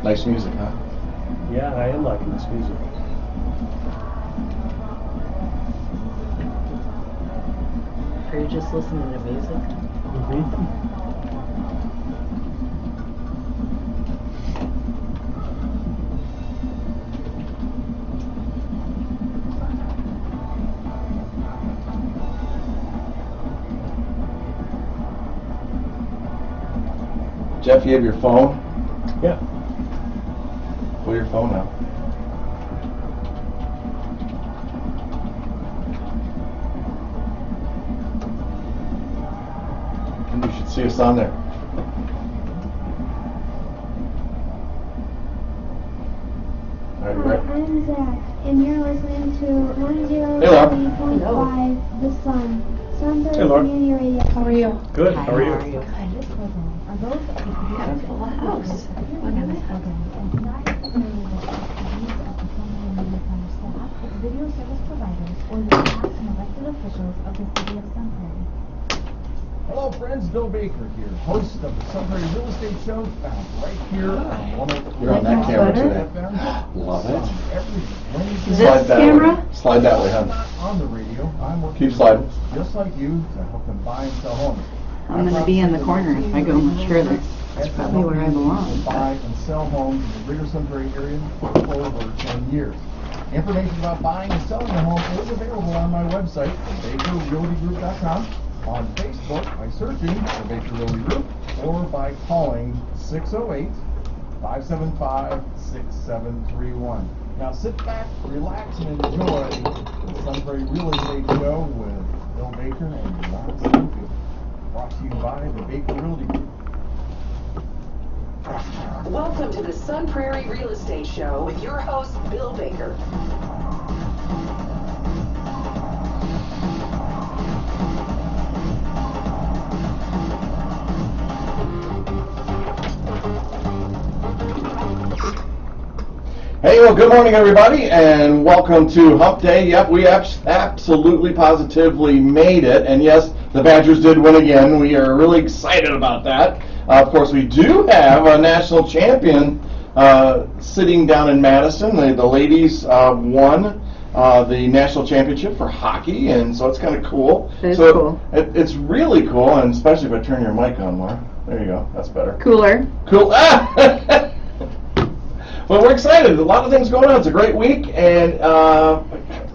Nice music, huh? Yeah, I am liking this music. Are you just listening to music? Mm-hmm. Jeff, you have your phone? Yeah. Pull your phone out. And you should see us on there. All right, Hi, I'm Zach, and you're listening to Hey, Laura. 103.5 The Sun. Sun Hey, Prairie Laura. Community Radio. How are you? Good. How are you? Good. This program are those of the Got a full house. program and not necessarily the views of the Sun Prairie Media Center staff, its video service providers, or the staff and elected officials of the city of Sun Prairie. Hello friends, Bill Baker here, host of the Sun Prairie Real Estate Show, found right here on 103. You're on that camera today. Love it. Every Wednesday. This camera? Slide that way, I'm huh? not on the radio. I'm working Keep sliding. just like you to help them buy and sell homes. I'm going to be in the corner if I go much further. That's probably where I belong. Buy and sell homes in the greater Sun Prairie area for over 10 years. Information about buying and selling a home is available on my website, bakerrealtygroup.com, on Facebook by searching for Baker Realty Group, or by calling 608-575-6731. Now sit back, relax, and enjoy the Sun Prairie Real Estate Show with Bill Baker and Ron Stanfield. Brought to you by the Baker Realty Group. Welcome to the Sun Prairie Real Estate Show with your host, Bill Baker. Hey, well, good morning, everybody, and welcome to Hump Day. Yep, we absolutely positively made it, and yes, the Badgers did win again. We are really excited about that. Of course, we do have a national champion sitting down in Madison. The ladies won the national championship for hockey, and so it's kind of cool. It's so cool. It's really cool, and especially if I turn your mic on more. There you go. That's better. Cooler. Cool. Ah! Well, we're excited. A lot of things going on. It's a great week, and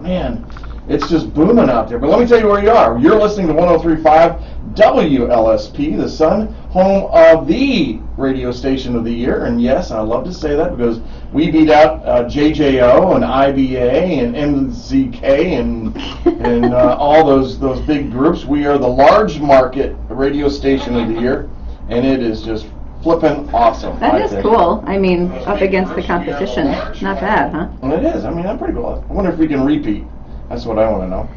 man, it's just booming out there. But let me tell you where you are. You're listening to 103.5 WLSP, the Sun, home of the radio station of the year. And yes, I love to say that because we beat out JJO and IBA and MZK and all those big groups. We are the large market radio station of the year, and it is just flipping awesome. That is cool. I mean, up against the competition. Not bad, huh? Well, it is. I mean, I'm pretty cool. I wonder if we can repeat. That's what I want to know.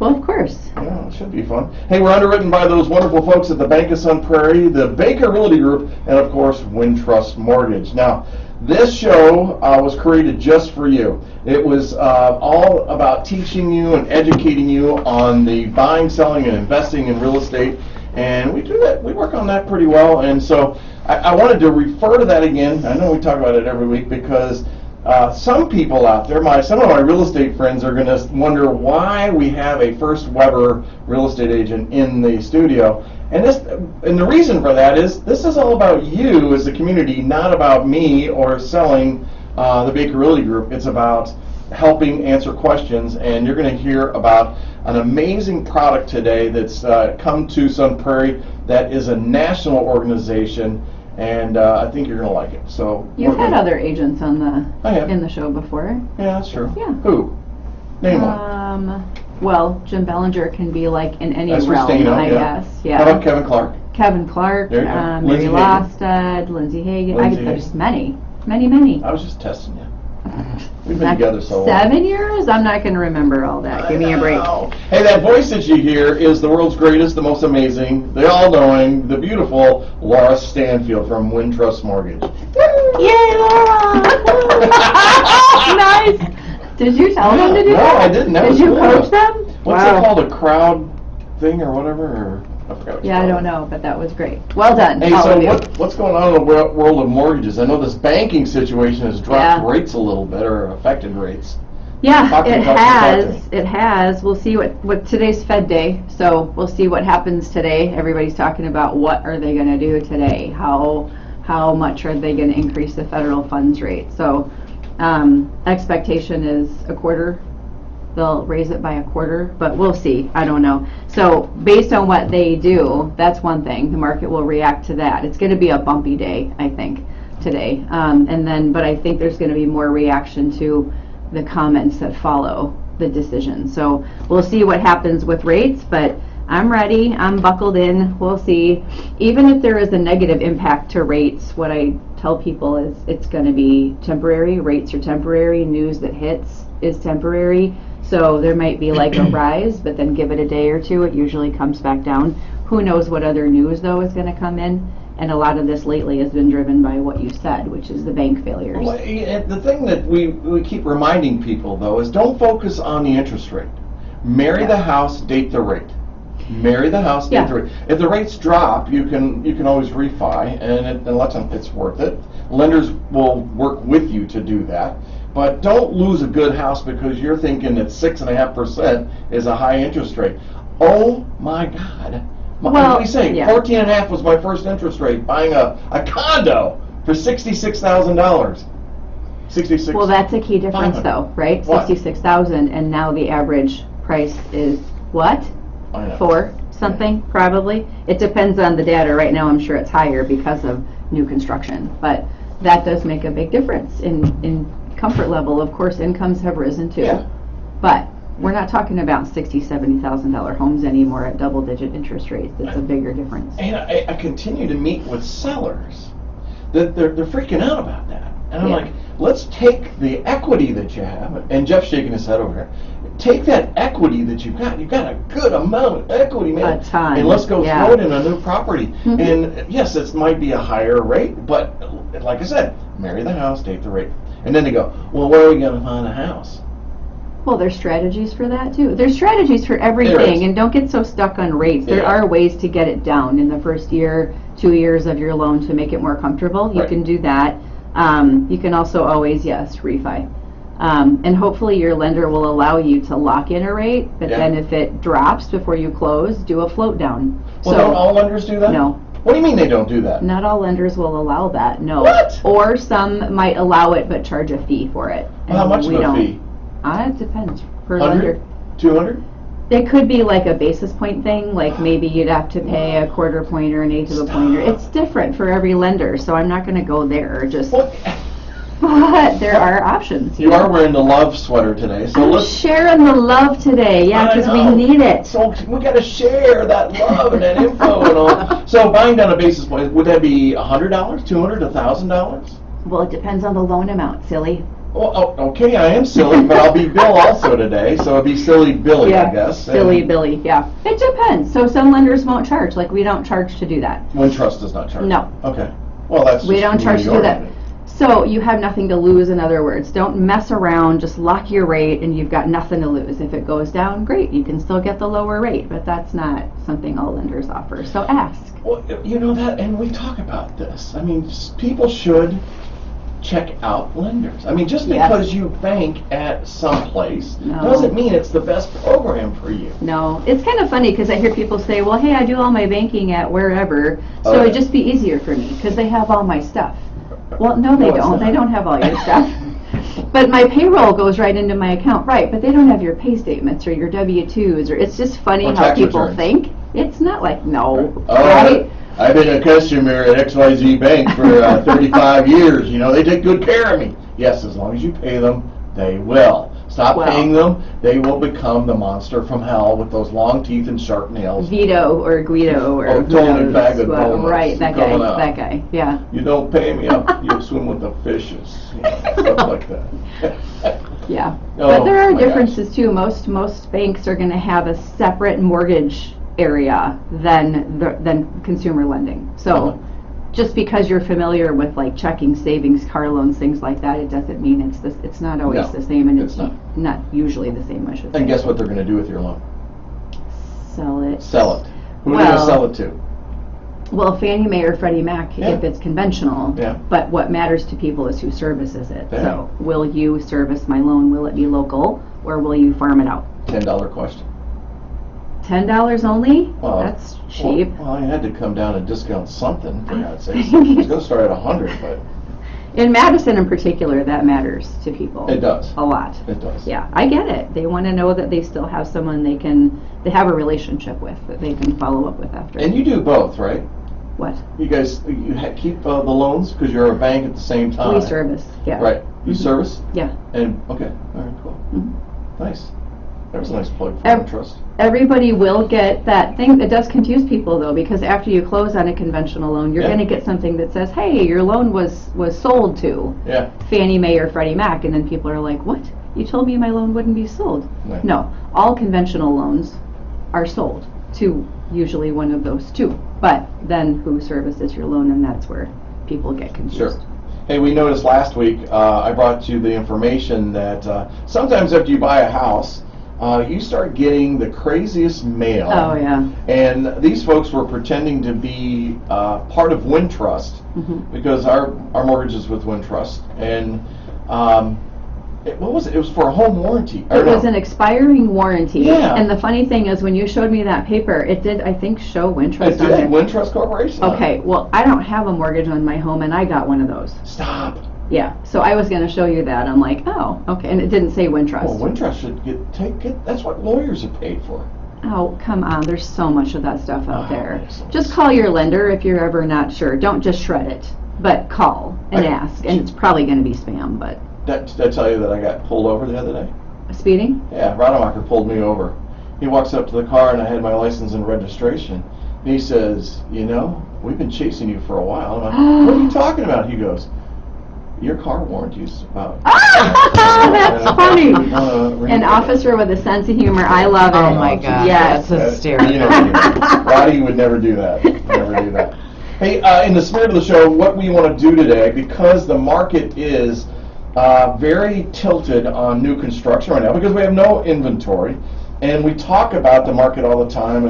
Well, of course. Yeah, it should be fun. Hey, we're underwritten by those wonderful folks at the Bank of Sun Prairie, the Baker Realty Group, and of course, Wintrust Mortgage. Now, this show was created just for you. It was all about teaching you and educating you on the buying, selling, and investing in real estate. And we do that. We work on that pretty well. And so I wanted to refer to that again. I know we talk about it every week because some people out there, some of my real estate friends are going to wonder why we have a First Weber real estate agent in the studio. And the reason for that is this is all about you as a community, not about me or selling the Baker Realty Group. It's about helping answer questions, and you're going to hear about an amazing product today that's come to Sun Prairie that is a national organization, and I think you're going to like it. So You've had other agents on I have. in the show before. Yeah, that's true. Yeah. Who? Name one. Well, Jim Bellinger can be like in any That's realm, Christina, I yeah. guess. Yeah. How about Kevin Clark? Kevin Clark, There you go. Mary Lindsay Hagan. Lostad, Lindsay Hagan. Lindsay There's Hagan. many. I was just testing you. We've been Back together so long. 7 years? I'm not going to remember all that. Give me a break. Hey, that voice that you hear is the world's greatest, the most amazing, the all-knowing, the beautiful Laura Stanfield from Wintrust Mortgage. Yay, Laura! Nice. Did you tell them to do No, that? I didn't. That Did was you cool. coach them? What's that called? A crowd thing or whatever? Or I forgot what Yeah, I you don't called know, but that was great. Well done. it. Hey, all so of you. what's going on in the world of mortgages? I know this banking situation has dropped Yeah. rates a little bit, or affected rates. Yeah, Talk to it me, talk to me. has. It has. We'll see what today's Fed day. So we'll see what happens today. Everybody's talking about what are they going to do today? How much are they going to increase the federal funds rate? So expectation is a quarter. They'll raise it by a quarter, but we'll see. I don't know. So based on what they do, that's one thing. The market will react to that. It's going to be a bumpy day, I think, today. But I think there's going to be more reaction to the comments that follow the decision. So we'll see what happens with rates, but I'm ready. I'm buckled in. We'll see. Even if there is a negative impact to rates, what I tell people is it's going to be temporary. Rates are temporary. News that hits is temporary. So there might be like a rise, but then give it a day or two, it usually comes back down. Who knows what other news, though, is going to come in? And a lot of this lately has been driven by what you said, which is the bank failures. Well, the thing that we keep reminding people, though, is don't focus on the interest rate. Marry the house, date the rate. Marry the house, date the rate. If the rates drop, you can always refi, and it's worth it. Lenders will work with you to do that. But don't lose a good house because you're thinking that 6.5% is a high interest rate. Oh my God. What do you say? 14.5 was my first interest rate buying a condo for $66,000. 66. Well, that's a key difference, though, right? What? 66,000, and now the average price is what? I know. 4 something, probably. It depends on the data. Right now, I'm sure it's higher because of new construction, but that does make a big difference in comfort level. Of course, incomes have risen too, but we're not talking about $60,000, $70,000 homes anymore at double-digit interest rates. It's a bigger difference. And I continue to meet with sellers that they're freaking out about that. And I'm like, let's take the equity that you have, and Jeff's shaking his head over here. Take that equity that you've got. You've got a good amount of equity, man. A ton. And let's go throw it in a new property. Mm-hmm. And yes, it might be a higher rate, but like I said, marry the house, date the rate. And then they go, well, where are we going to find a house? Well, there's strategies for that too. There's strategies for There is. everything, and don't get so stuck on rates. There are ways to get it down in the first year, 2 years of your loan to make it more comfortable. You Right. can do that. You can also always, refi. And hopefully your lender will allow you to lock in a rate, but then if it drops before you close, do a float down. Well, don't all lenders do that? No. What do you mean they don't do that? Not all lenders will allow that, no. What? Or some might allow it but charge a fee for it. Well, how And much we of a don't. fee? It depends per lender. 100? 200? It could be like a basis point thing, like maybe you'd have to pay a quarter point or an eighth of a point. It's different for every lender, so I'm not going to go there. What? But there are options. You are wearing the love sweater today, so I'm let's. sharing the love today, because we I know. need it. So we got to share that love and that info and all. So buying down a basis point, would that be $100, $200, $1,000? Well, it depends on the loan amount, silly. Well, okay, I am silly, but I'll be Bill also today, so it'd be silly Billy, I guess. Silly Billy, yeah. It depends. So some lenders won't charge, like we don't charge to do that. Wintrust does not charge. No. Okay. Well, that's We just don't who charge we to do are, that. isn't it? So you have nothing to lose, in other words. Don't mess around, just lock your rate and you've got nothing to lose. If it goes down, great, you can still get the lower rate, but that's not something all lenders offer. So ask. Well, you know that, and we talk about this. I mean, people should check out lenders. I mean, just because you bank at some place doesn't mean it's the best program for you. No, it's kind of funny because I hear people say, well, hey, I do all my banking at wherever, so it'd just be easier for me because they have all my stuff. Well, no, they don't. They don't have all your stuff. But my payroll goes right into my account, right, but they don't have your pay statements or your W-2s, or it's just funny Or how tax people returns. think. It's not like, Oh, right? I've been a customer at XYZ Bank for 35 years. You know, they take good care of me. Yes, as long as you pay them, they will. Stop paying them, they will become the monster from hell with those long teeth and sharp nails. Vito or Guido or who Tony knows Bag of what. Donuts Right, that coming out. guy, yeah. You don't pay me, you'll swim with the fishes. You know, stuff like that. Yeah, Oh, but there are my differences too. Most banks are going to have a separate mortgage area than consumer lending. So just because you're familiar with like checking, savings, car loans, things like that, it doesn't mean it's not always the same, and it's not usually the same, I should say. And guess what they're going to do with your loan? Sell it. Sell it. Who are they going to Well- sell it to? Well, Fannie Mae or Freddie Mac, Yeah. if it's conventional. Yeah. But what matters to people is who services it. Yeah. So, will you service my loan? Will it be local, or will you farm it out? $10 question. $10 only? Well, That's cheap. Well, I had to come down and discount something, for God's sake. It's going to start at 100, but In Madison in particular, that matters to people. it does. A lot. It does. Yeah, I get it. They want to know that they still have someone they have a relationship with, that they can follow up with after. And you do both, right? What? You guys, keep the loans because you're a bank at the same time. We service, yeah. Right. You service? Yeah. And, okay. All right, cool. Mhm. Nice. That was a nice plug for Ev- Trust. Everybody will get that thing. It does confuse people though, because after you close on a conventional loan, you're Yeah. going to get something that says, "Hey, your loan was sold to Yeah. Fannie Mae or Freddie Mac," and then people are like, "What? You told me my loan wouldn't be sold." Right. No, all conventional loans are sold to usually one of those two. But then who services your loan, and that's where people get confused. Sure. Hey, we noticed last week, I brought you the information that sometimes after you buy a house, you start getting the craziest mail. Oh yeah. And these folks were pretending to be part of Wintrust Mhm. because our mortgage is with Wintrust. And what was it? It was for a home warranty. Or It was no. an expiring warranty. Yeah. And the funny thing is, when you showed me that paper, it did, I think, show It Wintrust on did, it. Wintrust Corporation. on it. Okay, well, I don't have a mortgage on my home, and I got one of those. Stop. Yeah, so I was going to show you that. I'm like, oh, okay, and it didn't say Wintrust. Well, Wintrust should get. That's what lawyers are paid for. Oh, come on, there's so much of that stuff out Oh, there. there's so Just much. call your lender if you're ever not sure. Don't just shred it, but call and I- ask, and it's probably going to be spam, but Did I tell you that I got pulled over the other day? speeding? Yeah, Rademacher pulled me over. He walks up to the car and I had my license and registration. And he says, "You know, we've been chasing you for a while." I'm like, "What are you talking about?" He goes, "Your car warranty's about." That's funny. You wanna read An it? officer with a sense of humor. I love it. Oh my God, Yes. that's hysterical. You know, Roddy would never do that. Never do that. Hey, in the spirit of the show, what we want to do today, because the market is very tilted on new construction right now, because we have no inventory, and we talk about the market all the time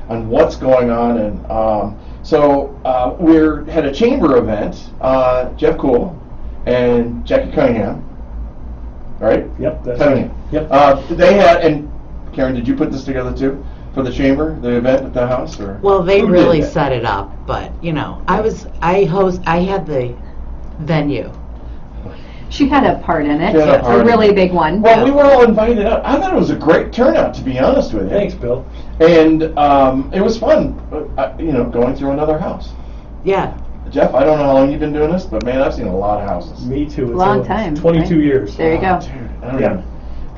and what's going on, and so we're had a chamber event. Jeff Kuhl and Jackie Cunningham, right? Yep, that's Cunningham. right. Yep. They had, and Karen, did you put this together too for the chamber, the event at the house, or? Well, they Who did really that? set it up, but you know, I had the venue. She had a part in it. She had a part a in really it. big one. Well, we were all invited out. I thought it was a great turnout, to be honest with you. Thanks, Bill. And it was fun, going through another house. Yeah, Jeff, I don't know how long you've been doing this, but man, I've seen a lot of houses. Me too. It's Long it's time, 22 right? years. There you go. Dude, I don't Yeah. even,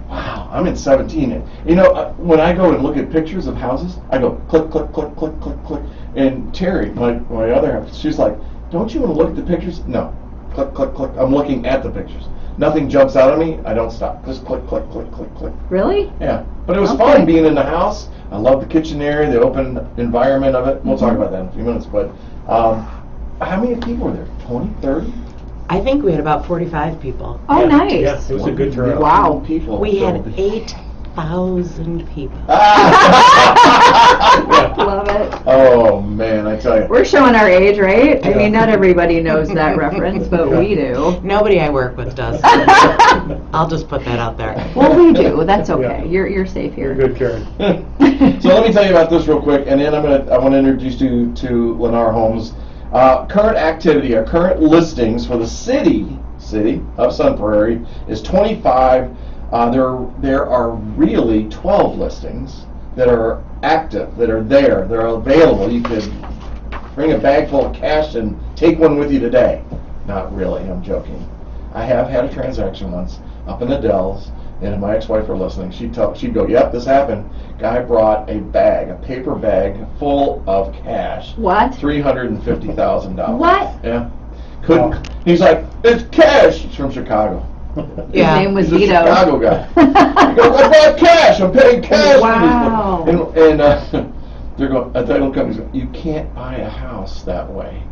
wow, I'm in 17. You know, when I go and look at pictures of houses, I go click, click, click, click, click, click. And Terry, my other half, she's like, "Don't you want to look at the pictures?" No. Click, click, click. I'm looking at the pictures. Nothing jumps out at me. I don't stop. Just click, click, click, click, click. Really? Yeah. But it was Okay. fun being in the house. I love the kitchen area, the open environment of it. We'll talk about that in a few minutes. But how many people were there? 20, 30? I think we had about 45 people. Oh, Yeah, nice. Yeah, it was a good turnout. Wow. People. We So had the- 8,000 people. Love it. Oh, man, I tell you. We're showing our age, right? I mean, not everybody knows that reference, but we do. Nobody I work with does. I'll just put that out there. Well, we do. That's okay. Yeah. You're safe You're here. good, Karen. So let me tell you about this real quick, and then I want to introduce you to Lennar Homes. Current activity, our current listings for the city of Sun Prairie is 25. There are really 12 listings that are active, that are there, they're available. You could bring a bag full of cash and take one with you today. Not really, I'm joking. I have had a transaction once up in the Dells, and if my ex-wife were listening, she'd go, "Yep, this happened." Guy brought a paper bag full of cash. What? $350,000. What? Yeah. Couldn't. He's like, "It's cash." He's from Chicago. His name was He's a Vito. Chicago guy. He goes, "I bought cash. I'm paying cash." Wow. And they're going. A title company's going, "You can't buy a house that way.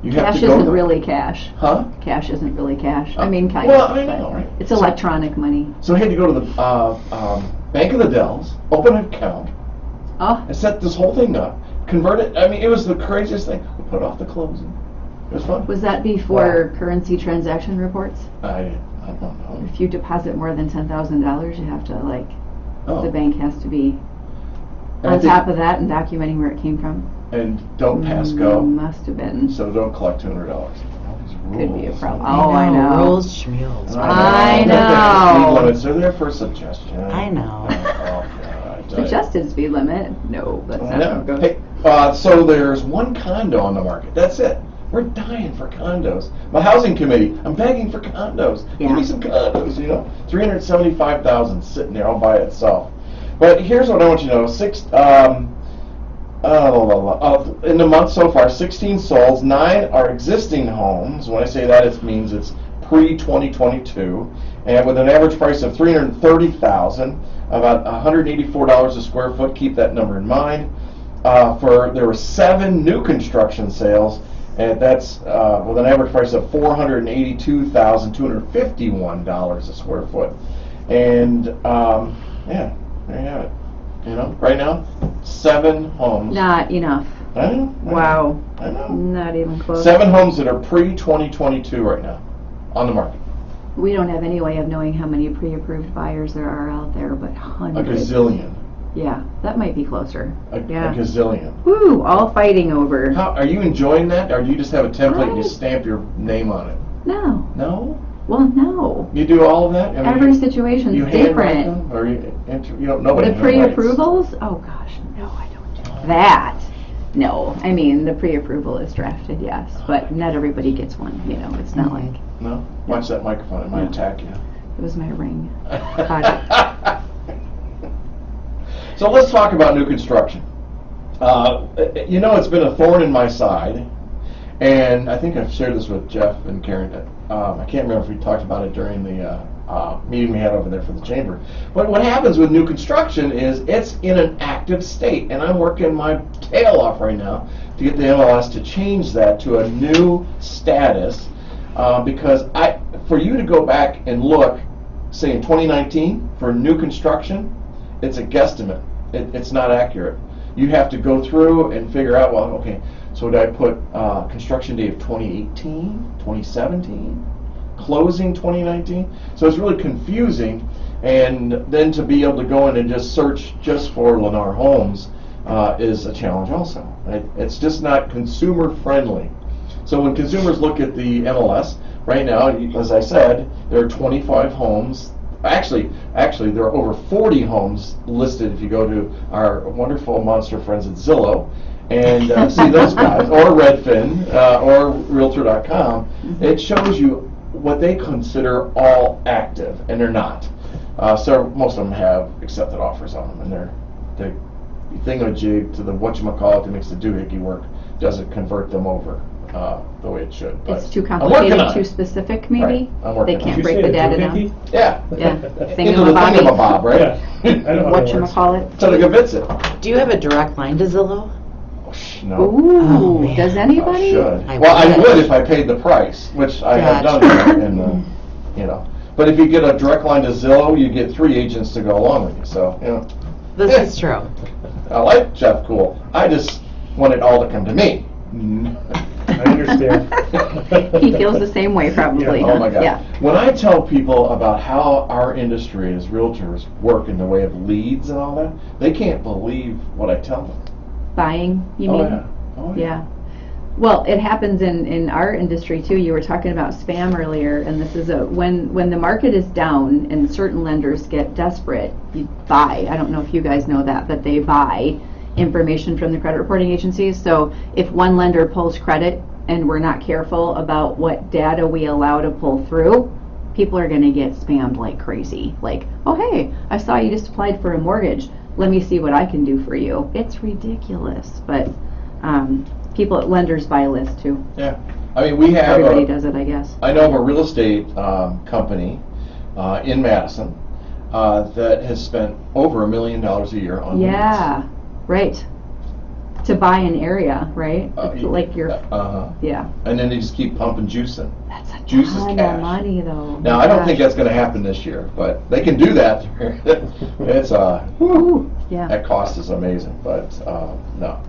You have Cash to go isn't to-" really cash. Huh? Cash isn't really cash. I mean, kind Well, of. I but know, right? It's electronic money. So he had to go to the Bank of the Dells, open an account, Oh, and set this whole thing up. convert it. I mean, it was the craziest thing. We put off the closing. It was fun. Was that before currency transaction reports? I don't know. If you deposit more than $10,000, you have to Oh. the bank has to be And I on think- top of that and documenting where it came from. And don't pass go. Must have been. So don't collect $200. All these Could be a rules. problem. Oh, I know. Rules, schmules. I The speed know. limits are there for suggestion. I know. Oh, God. Suggested speed limit? No, that's I not how know. it goes. Hey, so there's one condo on the market. That's it. We're dying for condos. My housing committee, I'm begging for condos. Give Yeah. me some condos, 375,000 sitting there all by itself. But here's what I want you to know. In the month so far, 16 sold, 9 are existing homes. When I say that, it means it's pre-2022, and with an average price of $330,000, about $184 a square foot. Keep that number in mind. There were 7 new construction sales, and that's with an average price of $482,251 a square foot. And yeah, there you have it. Right now, 7 homes. Not enough. I know. Wow. I know. Not even close. 7 homes that are pre-2022 right now on the market. We don't have any way of knowing how many pre-approved buyers there are out there, but A hundreds. gazillion. Yeah, that might be closer. A Yeah. gazillion. Woo, all fighting over. How are you enjoying that, or do you just have a template and you I- stamp your name on it? No. No. Well, no. You do all of that. I mean, Every situation's you handwrite different. them, or nobody. The pre-approvals? Oh gosh, no, I don't do that. No, I mean, the pre-approval is drafted, yes, but not everybody gets one, it's not like, No. Watch that microphone. It might attack you. it was my ring. Got it. So let's talk about new construction. It's been a thorn in my side, and I think I've shared this with Jeff and Karen. I can't remember if we talked about it during the meeting we had over there for the chamber. But what happens with new construction is it's in an active state, and I'm working my tail off right now to get the MLS to change that to a new status, because for you to go back and look, say in 2019 for new construction, it's a guesstimate. It's not accurate. You have to go through and figure out, well, okay, so did I put construction date of 2018, 2017, closing 2019? So it's really confusing, and then to be able to go in and just search just for Lennar homes is a challenge also. It's just not consumer friendly. So when consumers look at the MLS, right now, as I said, there are 25 homes. Actually, there are over 40 homes listed if you go to our wonderful monster friends at Zillow and see those guys, or Redfin, or Realtor.com. It shows you what they consider all active, and they're not. So most of them have accepted offers on them, and the thingamajig to the whatchamacallit that makes the doohickey work doesn't convert them over the way it should. But It's too I'm working complicated, on too it. specific, maybe? Right, I'm working They on it. can't Did you break say the a data doohickey? down. Yeah. Yeah. Into the Thingamabobby. thingamabob, right? Yeah. I know how that works. Whatchamacallit. So they convince it. Do you have a direct line to Zillow? No. Ooh, Oh, man. does I anybody? should. I Well, I would. would if I paid the price, which I have Gotcha. done in the, But if you get a direct line to Zillow, you get 3 agents to go along with you. So, This is true. I like Jeff Kuhl. I just want it all to come to me. I understand. He feels the same way, probably. Yeah. huh? Oh my God. Yeah. When I tell people about how our industry as realtors work in the way of leads and all that, they can't believe what I tell them. Buying, you Oh, mean? yeah. Oh, Yeah. Well, it happens in our industry too. You were talking about spam earlier, and this is when the market is down and certain lenders get desperate, you buy. I don't know if you guys know that, but they buy information from the credit reporting agencies. So if one lender pulls credit and we're not careful about what data we allow to pull through, people are going to get spammed like crazy. Like, oh hey, I saw you just applied for a mortgage. Let me see what I can do for you. It's ridiculous, but lenders buy lists too. Yeah. I mean, we have Everybody does it, I guess. I know of a real estate company in Madison that has spent over $1 million a year on Yeah, right. To buy an area, right? leads. Like your, yeah. And then they just keep pumping juice in. That's a Juice is ton cash. of money, though. Now, I don't think that's going to happen this year, but they can do that. It's Ooh, yeah. that cost is amazing, but no.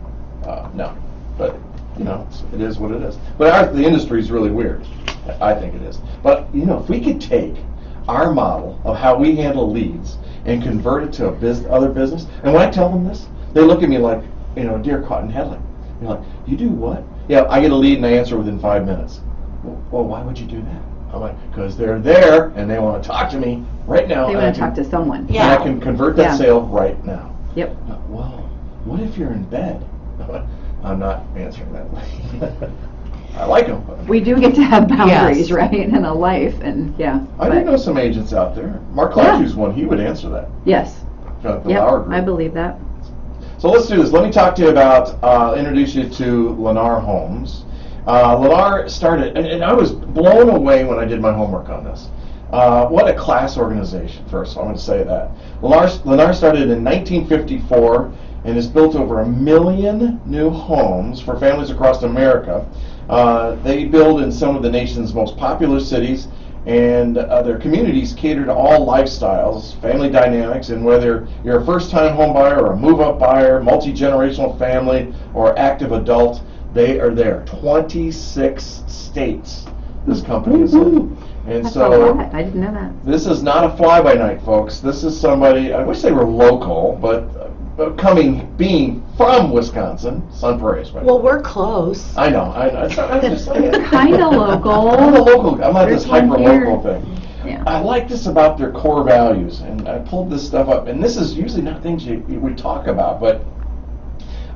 No, but it is what it is. But the industry is really weird. I think it is. But if we could take our model of how we handle leads and convert it to other business, and when I tell them this, they look at me like deer caught in headlight. You're like, you do what? Yeah, I get a lead and I answer within 5 minutes. Well, why would you do that? I'm like, because they're there and they want to talk to me right now. They want to talk to someone. And I can convert that sale right now. Yep. Well, what if you're in bed? I'm not answering that. I like them. We do get to have boundaries, Yes. right, in a life, and I do know some agents out there. Mark Clark's one. He would answer that. Yes. The Lauer Group. I believe that. So let's do this. Let me talk to you about, introduce you to Lennar Homes. Lennar started, and I was blown away when I did my homework on this. What a class organization, first. I'm going to say that. Lennar started in 1954 and has built over 1 million new homes for families across America. They build in some of the nation's most popular cities, and their communities cater to all lifestyles, family dynamics, and whether you're a first-time home buyer or a move-up buyer, multi-generational family, or active adult, they are there. 26 states this company is in. And That's so a lot. I didn't know that. this is not a fly-by-night, folks. This is somebody, I wish they were local, but being from Wisconsin, Sun Prairie. Well, we're close. I know. I'm just saying. Kind of local. I'm a local. I'm not There's this one hyper-local here. thing. Yeah. I like this about their core values, and I pulled this stuff up, and this is usually not things we talk about, but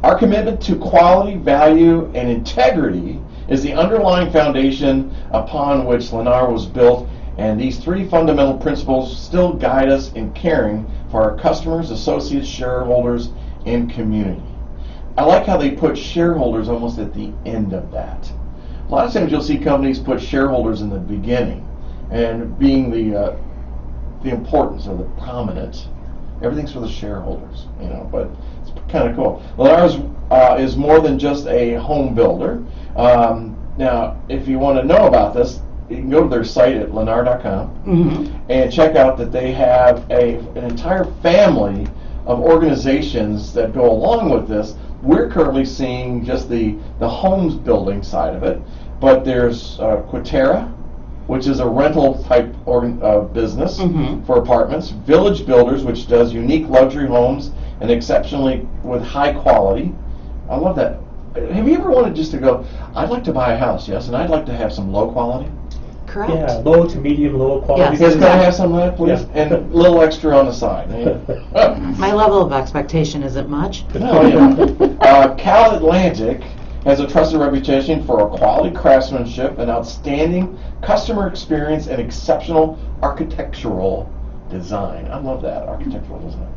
our commitment to quality, value, and integrity is the underlying foundation upon which Lennar was built, and these three fundamental principles still guide us in caring for our customers, associates, shareholders, and community. I like how they put shareholders almost at the end of that. A lot of times you'll see companies put shareholders in the beginning, and being the importance or the prominent. Everything's for the shareholders, but it's kind of cool. Lennar is more than just a home builder. Now, if you want to know about this, you can go to their site at lennar.com and check out that they have an entire family of organizations that go along with this. We're currently seeing just the homes building side of it, but there's Quatera, which is a rental type business for apartments. Village Builders, which does unique luxury homes and exceptionally with high quality. I love that. Have you ever wanted just to go, I'd like to buy a house, yes, and I'd like to have some low quality? Correct. Yeah, low to medium, low quality. Yes. You guys can I have some of that, please? Yeah. And a little extra on the side. My level of expectation isn't much. Cal Atlantic has a trusted reputation for a quality craftsmanship, an outstanding customer experience, and exceptional architectural design. I love that, architectural design.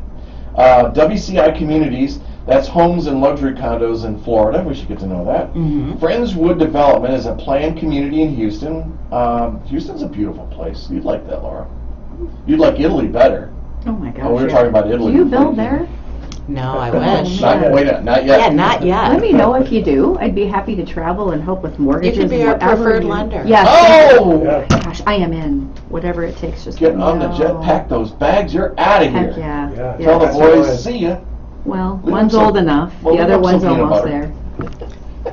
WCI Communities, that's homes and luxury condos in Florida. We should get to know that. Friendswood Development is a planned community in Houston. Houston's a beautiful place. You'd like that, Laura. You'd like Italy better. Oh my gosh. Oh, we were talking about Italy. Do you build there? No, I wish. Not yet. Yeah, not yet. Let me know if you do. I'd be happy to travel and help with mortgages. You could be our whatever preferred you- lender. Yes. Oh! Yeah. Gosh, I am in. Whatever it takes, just Get let me on the know. jet, pack those bags. You're out of here. Heck yeah. Yeah. Yeah. Tell the That's boys, right. see ya. Well, Leave one's them some- old enough. well, The leave other them one's some peanut almost butter.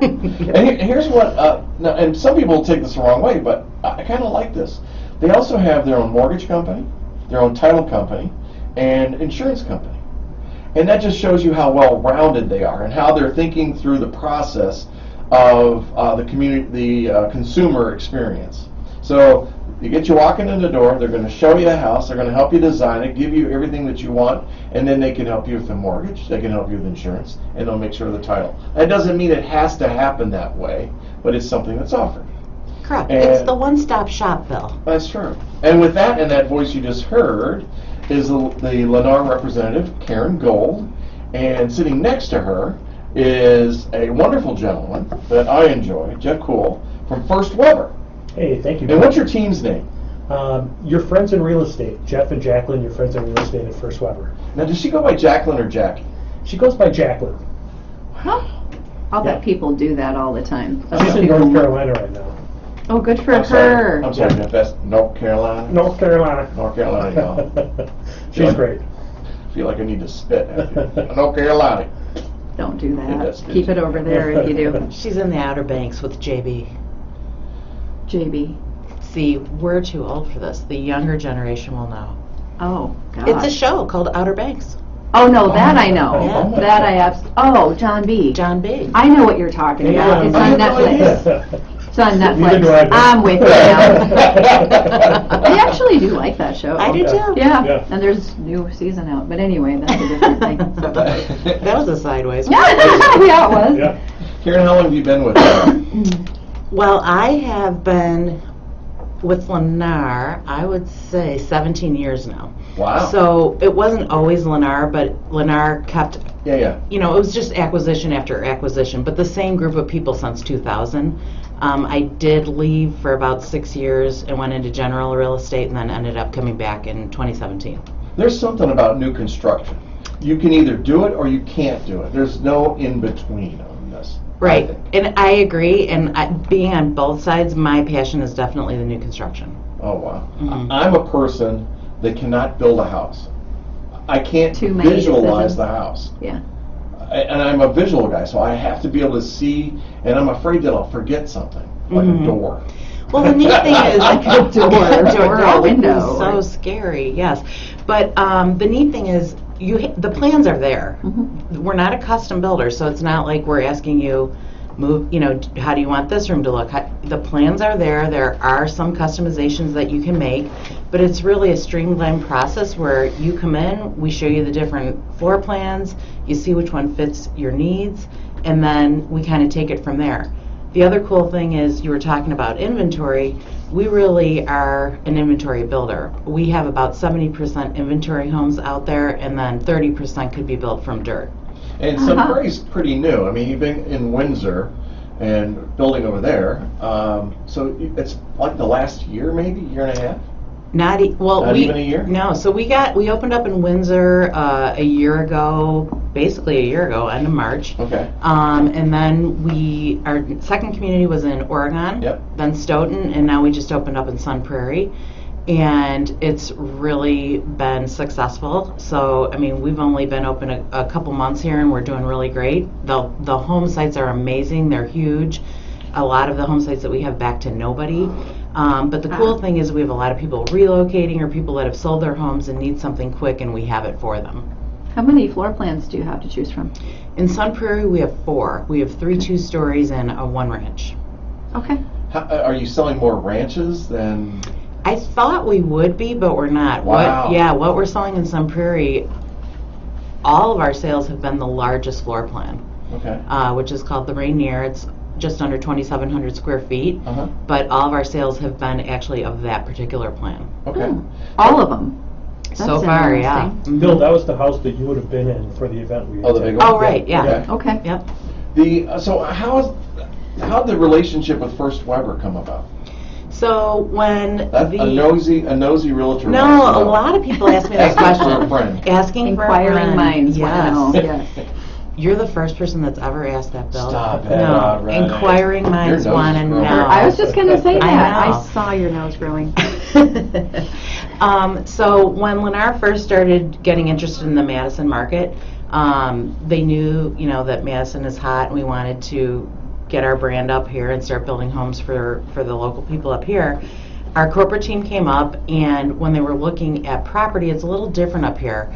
there. And here's what, now, and some people will take this the wrong way, but I kind of like this. They also have their own mortgage company, their own title company, and insurance company. And that just shows you how well-rounded they are and how they're thinking through the process of the consumer experience. So you get you walking in the door, they're going to show you the house, they're going to help you design it, give you everything that you want, and then they can help you with the mortgage, they can help you with insurance, and they'll make sure of the title. That doesn't mean it has to happen that way, but it's something that's offered. Correct. And- It's the one-stop shop, Bill. That's true. And with that and that voice you just heard is the Lennar representative, Karen Gold, and sitting next to her is a wonderful gentleman that I enjoy, Jeff Kuhl, from First Weber. Hey, thank you. And what's your team's name? Your friends in real estate, Jeff and Jacqueline, your friends in real estate at First Weber. Now, does she go by Jacqueline or Jackie? She goes by Jacqueline. I'll Yeah. bet people do that all the time. She's in North Carolina right now. Oh, good for I'm her. sorry, Jeff, that's North Carolina. North Carolina. North Carolina, y'all. She's great. I feel like I need to spit after you. North Carolina. Don't do That's that. good. Keep it over there if you do. She's in the Outer Banks with JB. JB. See, we're too old for this. The younger generation will know. Oh, God. It's a show called Outer Banks. Oh, no, that I know. Yeah. That I oh, John B. John B. I know what you're talking about. It's on Netflix. It's on Neither do Netflix. I. I'm with you now. I actually do like that show. I do too. Yeah. Yeah. And there's new season out. But anyway, that's a different thing. That was a sideways. Yeah, it was. Yeah. Karen, how long have you been with her? Well, I have been with Lennar, I would say 17 years now. Wow. So it wasn't always Lennar, but Lennar kept, Yeah. it was just acquisition after acquisition, but the same group of people since 2000. I did leave for about 6 years and went into general real estate and then ended up coming back in 2017. There's something about new construction. You can either do it or you can't do it. There's no in between on this. I Right, think. and I agree, and being on both sides, my passion is definitely the new construction. Oh, wow. Mhm. I'm a person that cannot build a house. I can't Too many visualize decisions. the house. Yeah. And I'm a visual guy, so I have to be able to see, and I'm afraid that I'll forget something, like Mhm. a door. Well, the neat thing is, Like a door or that a would be window so or- scary. Yes, but the neat thing is, the plans are there. Mhm. We're not a custom builder, so it's not like we're asking you, how do you want this room to look? The plans are there. There are some customizations that you can make, but it's really a streamlined process where you come in, we show you the different floor plans, you see which one fits your needs, and then we kind of take it from there. The other cool thing is, you were talking about inventory. We really are an inventory builder. We have about 70% inventory homes out there, and then 30% could be built from dirt. And Sun Prairie's pretty new. I mean, you've been in Windsor and building over there. So it's like the last year, maybe, year and a half? Not even a year? No, so we opened up in Windsor a year ago, basically a year ago, end of March. Okay. And then our second community was in Oregon, Yep. then Stoughton, and now we just opened up in Sun Prairie. And it's really been successful. So, I mean, we've only been open a couple months here, and we're doing really great. The home sites are amazing. They're huge. A lot of the home sites that we have back to nobody. But the cool thing is, we have a lot of people relocating or people that have sold their homes and need something quick, and we have it for them. How many floor plans do you have to choose from? In Sun Prairie, we have 4. We have 3 2-stories and a 1 ranch. Okay. Are you selling more ranches than... I thought we would be, but we're not. Wow. What we're selling in Sun Prairie, all of our sales have been the largest floor plan, Okay. which is called the Rainier. It's just under 2,700 square feet, Uh-huh. but all of our sales have been actually of that particular plan. Okay. All of them. So far, yeah. interesting. Mhm. Bill, that was the house that you would have been in for the event we Oh, the big one? Oh, right, yeah. Okay. Okay. Yep. So how'd the relationship with First Weber come about? So when That's a nosy realtor. No, wants to a know. lot of people ask me that Asking for question. a friend. Asking for a Inquiring friend. minds want to know. Yes. Yes. You're the first person that's ever asked that, Bill. Stop it. No, Alright. inquiring minds Your nose want to is know. growing. I was just going to say I that. know. I saw your nose growing. So when Lennar first started getting interested in the Madison market, they knew, that Madison is hot, and we wanted to get our brand up here and start building homes for the local people up here. Our corporate team came up, and when they were looking at property, it's a little different up here.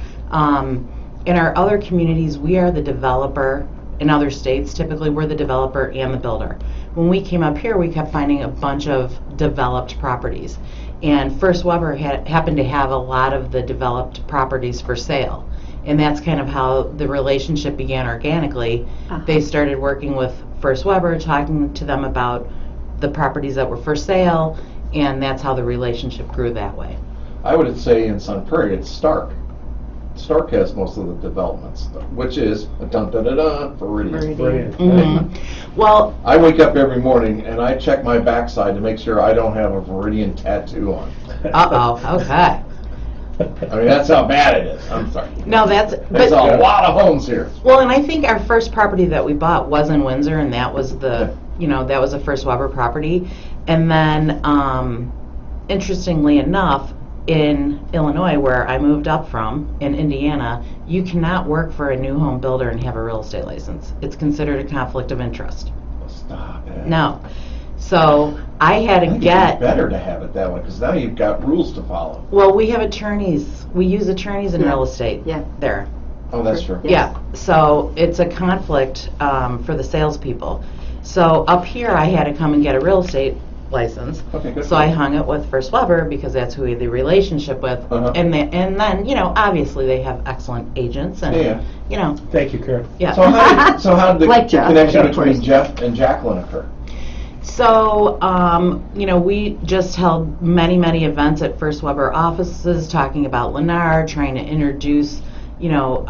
In our other communities, we are the developer. In other states, typically we're the developer and the builder. When we came up here, we kept finding a bunch of developed properties. And First Weber happened to have a lot of the developed properties for sale. And that's kind of how the relationship began organically. Uh-huh. They started working with First Weber, talking to them about the properties that were for sale, and that's how the relationship grew that way. I would say in Sun Prairie, it's Stark. Stark has most of the developments, which is Viridian. Brilliant. Mhm. Well, I wake up every morning and I check my backside to make sure I don't have a Viridian tattoo on. okay. I mean, that's how bad it is. I'm sorry. No, There's a lot of homes here. Well, and I think our first property that we bought was in Windsor, and that was that was a First Weber property. And then, interestingly enough, in Illinois, where I moved up from, in Indiana, you cannot work for a new home builder and have a real estate license. It's considered a conflict of interest. Stop it. No. So I had to I think get... it's better to have it that way, because now you've got rules to follow. Well, we have attorneys. We use attorneys in Yeah. real estate Yeah. there. Oh, that's true. Yeah, so it's a conflict for the salespeople. So up here, I had to come and get a real estate license. Okay, good. So I hung it with First Weber because that's who we had the relationship with. Uh-huh. And then, you know, obviously they have excellent agents and, Yeah. you know, Thank you, Karen. yeah. So how did the Like Jeff. connection Yeah, of between course. Jeff and Jacqueline occur? So, you know, we just held many events at First Weber offices talking about Lennar, trying to introduce, you know,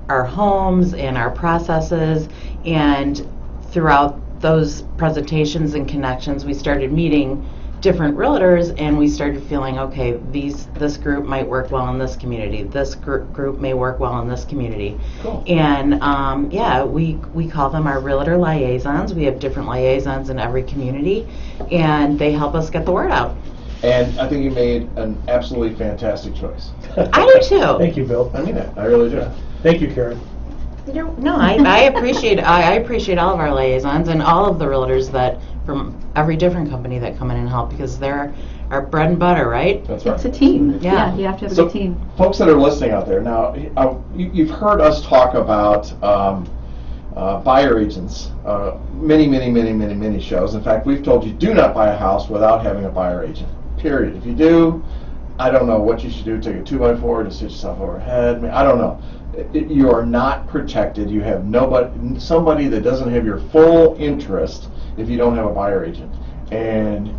our homes and our processes. And throughout those presentations and connections, we started meeting different realtors, and we started feeling, okay, this group might work well in this community. This group may work well in this community. Cool. And yeah, we call them our realtor liaisons. We have different liaisons in every community, and they help us get the word out. And I think you made an absolutely fantastic choice. I do too. Thank you, Bill. I mean that. I really do. Thank you, Karen. No, I appreciate I appreciate all of our liaisons and all of the realtors that from every different company that come in and help, because they're our bread and butter, right? That's right. It's a team. Yeah. You have to have a So, good team. folks that are listening out there, now, you've heard us talk about buyer agents, many shows. In fact, we've told you do not buy a house without having a buyer agent, period. If you do, I don't know what you should do, take a 2x4 to sit yourself overhead. I don't know. You are not protected. You have somebody that doesn't have your full interest if you don't have a buyer agent. And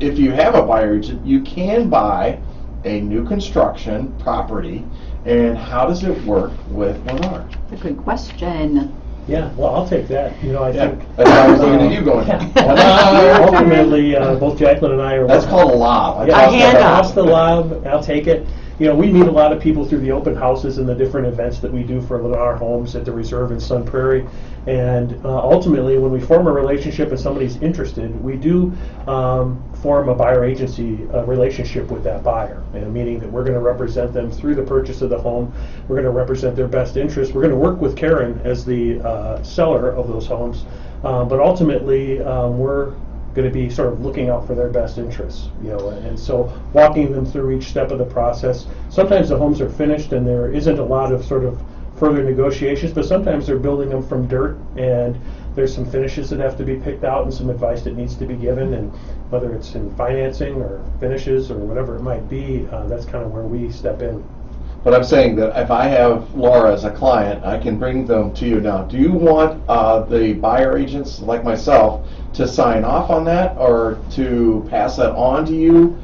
if you have a buyer agent, you can buy a new construction property. And how does it work with Lennar? That's a good question. Yeah, well, I'll take that. You know, I Yeah, think that's why I was looking at you going, Lennar. ultimately, both Jacqueline and I are. That's called a lob. Yeah, A handoff. That's the lob. I'll take it. You know, we meet a lot of people through the open houses and the different events that we do for Lennar Homes at the Reserve in Sun Prairie. And ultimately, when we form a relationship and somebody's interested, we do form a buyer agency relationship with that buyer, meaning that we're going to represent them through the purchase of the home. We're going to represent their best interest. We're going to work with Karen as the seller of those homes. But ultimately, we're going to be sort of looking out for their best interests, you know, and so walking them through each step of the process. Sometimes the homes are finished and there isn't a lot of sort of further negotiations, but sometimes they're building them from dirt and there's some finishes that have to be picked out and some advice that needs to be given, and whether it's in financing or finishes or whatever it might be, that's kind of where we step in. But I'm saying that if I have Laura as a client, I can bring them to you now. Do you want the buyer agents like myself to sign off on that, or to pass that on to you?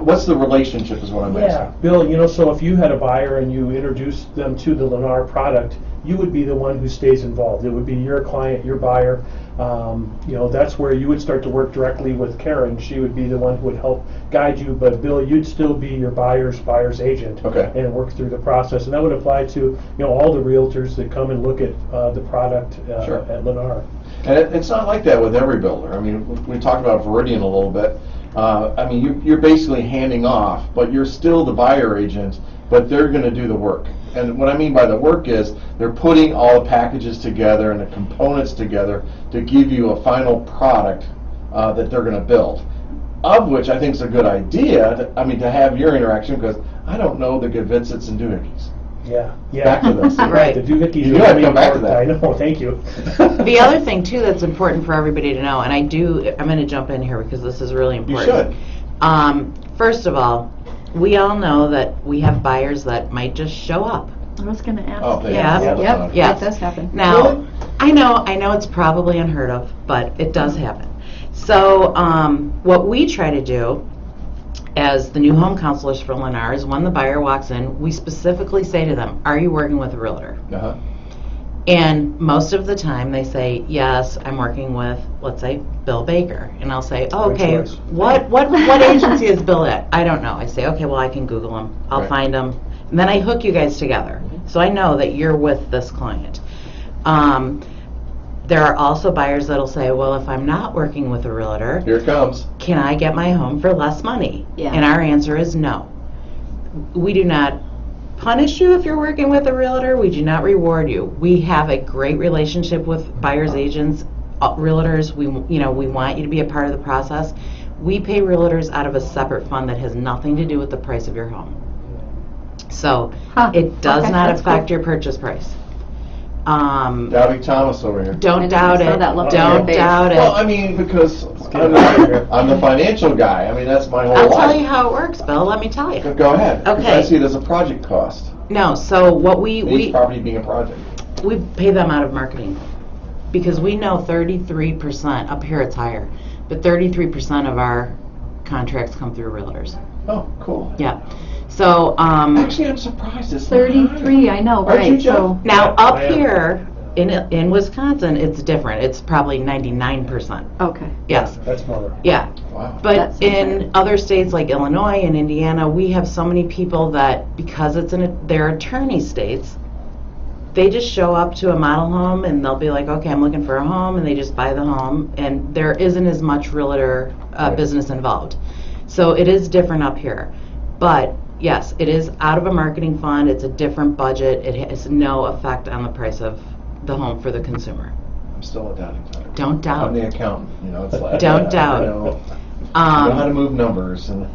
What's the relationship is what I'm Yeah, asking. Bill, you know, so if you had a buyer and you introduced them to the Lennar product, you would be the one who stays involved. It would be your client, your buyer. You know, that's where you would start to work directly with Karen. She would be the one who would help guide you, but Bill, you'd still be your buyer's agent. Okay. And work through the process. And that would apply to, you know, all the realtors that come and look at the product Sure. at Lennar. And it's not like that with every builder. I mean, we talked about Veridian a little bit. I mean, you're basically handing off, but you're still the buyer agent, but they're going to do the work. And what I mean by the work is they're putting all the packages together and the components together to give you a final product that they're going to build. Of which I think is a good idea, to have your interaction, because I don't know the Gewitzits and Doohickeys. Yeah. Back to this. Right. The Doohickeys. You had to come back to that. I know, thank you. The other thing too that's important for everybody to know, and I'm going to jump in here because this is really You important. should. First of all, we all know that we have buyers that might just show up. I was going to ask. Oh, they Yeah. have all the Yep. time. Yeah. That does happen. Now, Really? I know it's probably unheard of, but it does happen. So, what we try to do as the new home counselors for Lennar is when the buyer walks in, we specifically say to them, "Are you working with a realtor?" Uh-huh. And most of the time they say, "Yes, I'm working with, let's say, Bill Baker." And I'll say, "Oh, Good okay, choice. what agency is Bill at?" "I don't know." I say, "Okay, well, I can Google him. I'll Right. find him." And then I hook you guys together. So I know that you're with this client. There are also buyers that'll say, well, if I'm not working with a realtor, Here it comes. can I get my home for less money? Yeah. And our answer is no. We do not punish you if you're working with a realtor. We do not reward you. We have a great relationship with buyers agents, realtors. We want you to be a part of the process. We pay realtors out of a separate fund that has nothing to do with the price of your home. So it does Okay, not that's affect cool. your purchase price. Doubting Thomas over here. Don't doubt saw it. that look on Don't your face. doubt it. Well, I mean, because I'm the financial guy. I mean, that's my whole I'll life. tell you how it works, Bill. Let me tell you. Go ahead. 'Cause Okay. I see it as a project cost. No, so what Each we property being a project. pay them out of marketing because we know 33%, up here it's higher, but 33% of our contracts come through realtors. Oh, cool. Yeah. So Actually, I'm surprised it's not 33, I know, Aren't you, right, Jeff? so. now Yeah, up I am. here in Wisconsin, it's different. It's probably 99%. Okay. Yes. That's more. Yeah. Wow. But That's in other states like Illinois and Indiana, we have so many people that because they're attorney states, they just show up to a model home and they'll be like, okay, I'm looking for a home, and they just buy the home, and there isn't as much realtor business involved. So it is different up here. But yes, it is out of a marketing fund. It's a different budget. It has no effect on the price of the home for the consumer. I'm still a doubting Thomas. Don't doubt. I'm the accountant. It's like Don't doubt. I know how to move numbers and.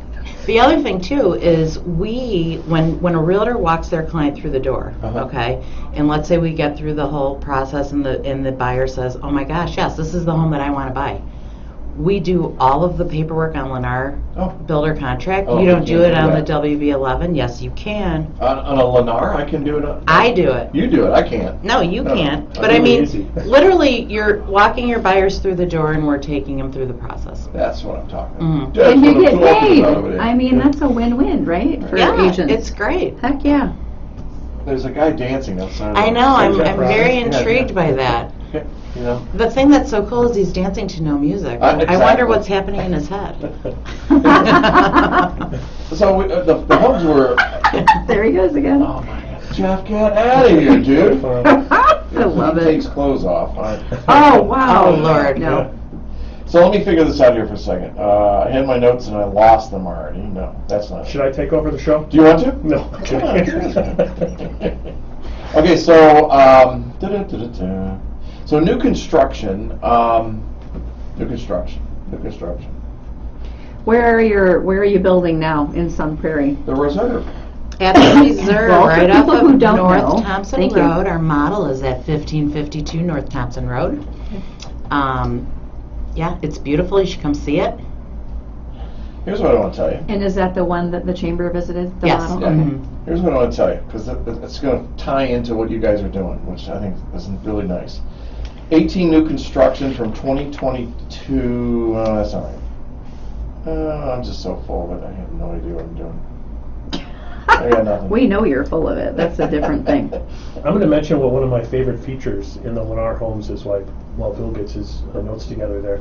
The other thing too is when a realtor walks their client through the door, Uh-huh. okay, and let's say we get through the whole process and the buyer says, oh my gosh, yes, this is the home that I want to buy. We do all of the paperwork on Lennar builder contract. Oh, You don't you do can it do on the that. WB11. Yes, you can. On a Lennar, I can do it. I do it. You do it. I can't. No, you No, can't. that's But I really mean, easy. literally, you're walking your buyers through the door and we're taking them through the process. That's what I'm talking Mhm. about. That's And you what I'm get talking paid. about over there. I mean, that's a win-win, right, for Yeah, agents? it's great. Heck, yeah. There's a guy dancing outside. I know. I'm Jeff very Yeah, intrigued yeah. by that. You know. The thing that's so cool is he's dancing to no music. I Exactly. wonder what's happening in his head. So the homes were. There he goes again. Oh my God, Jeff, get out of here, dude. I love He it. takes clothes off. Oh, wow. Oh, Lord. No. So let me figure this out here for a second. I had my notes and I lost them already. No, that's not. Should I take over the show? Do you want to? No. Come on. Okay, so da-da-da-da-da. So new construction. New construction. Where are you building now in Sun Prairie? The Reserve. At the Reserve, Well, for right off people of who don't North know, Thompson thank you. Road. Our model is at 1552 North Thompson Road. Yeah, it's beautiful. You should come see it. Here's what I want to tell you. And is that the one that the chamber visited? The Yes. model? Yeah. Okay. Mhm. Here's what I want to tell you, because it's going to tie into what you guys are doing, which I think is really nice. 18 new construction from 2022. That's all right. I'm just so full of it. I have no idea what I'm doing. I got nothing. We know you're full of it. That's a different thing. I'm going to mention what one of my favorite features in the Lennar homes is while Bill gets his notes together there.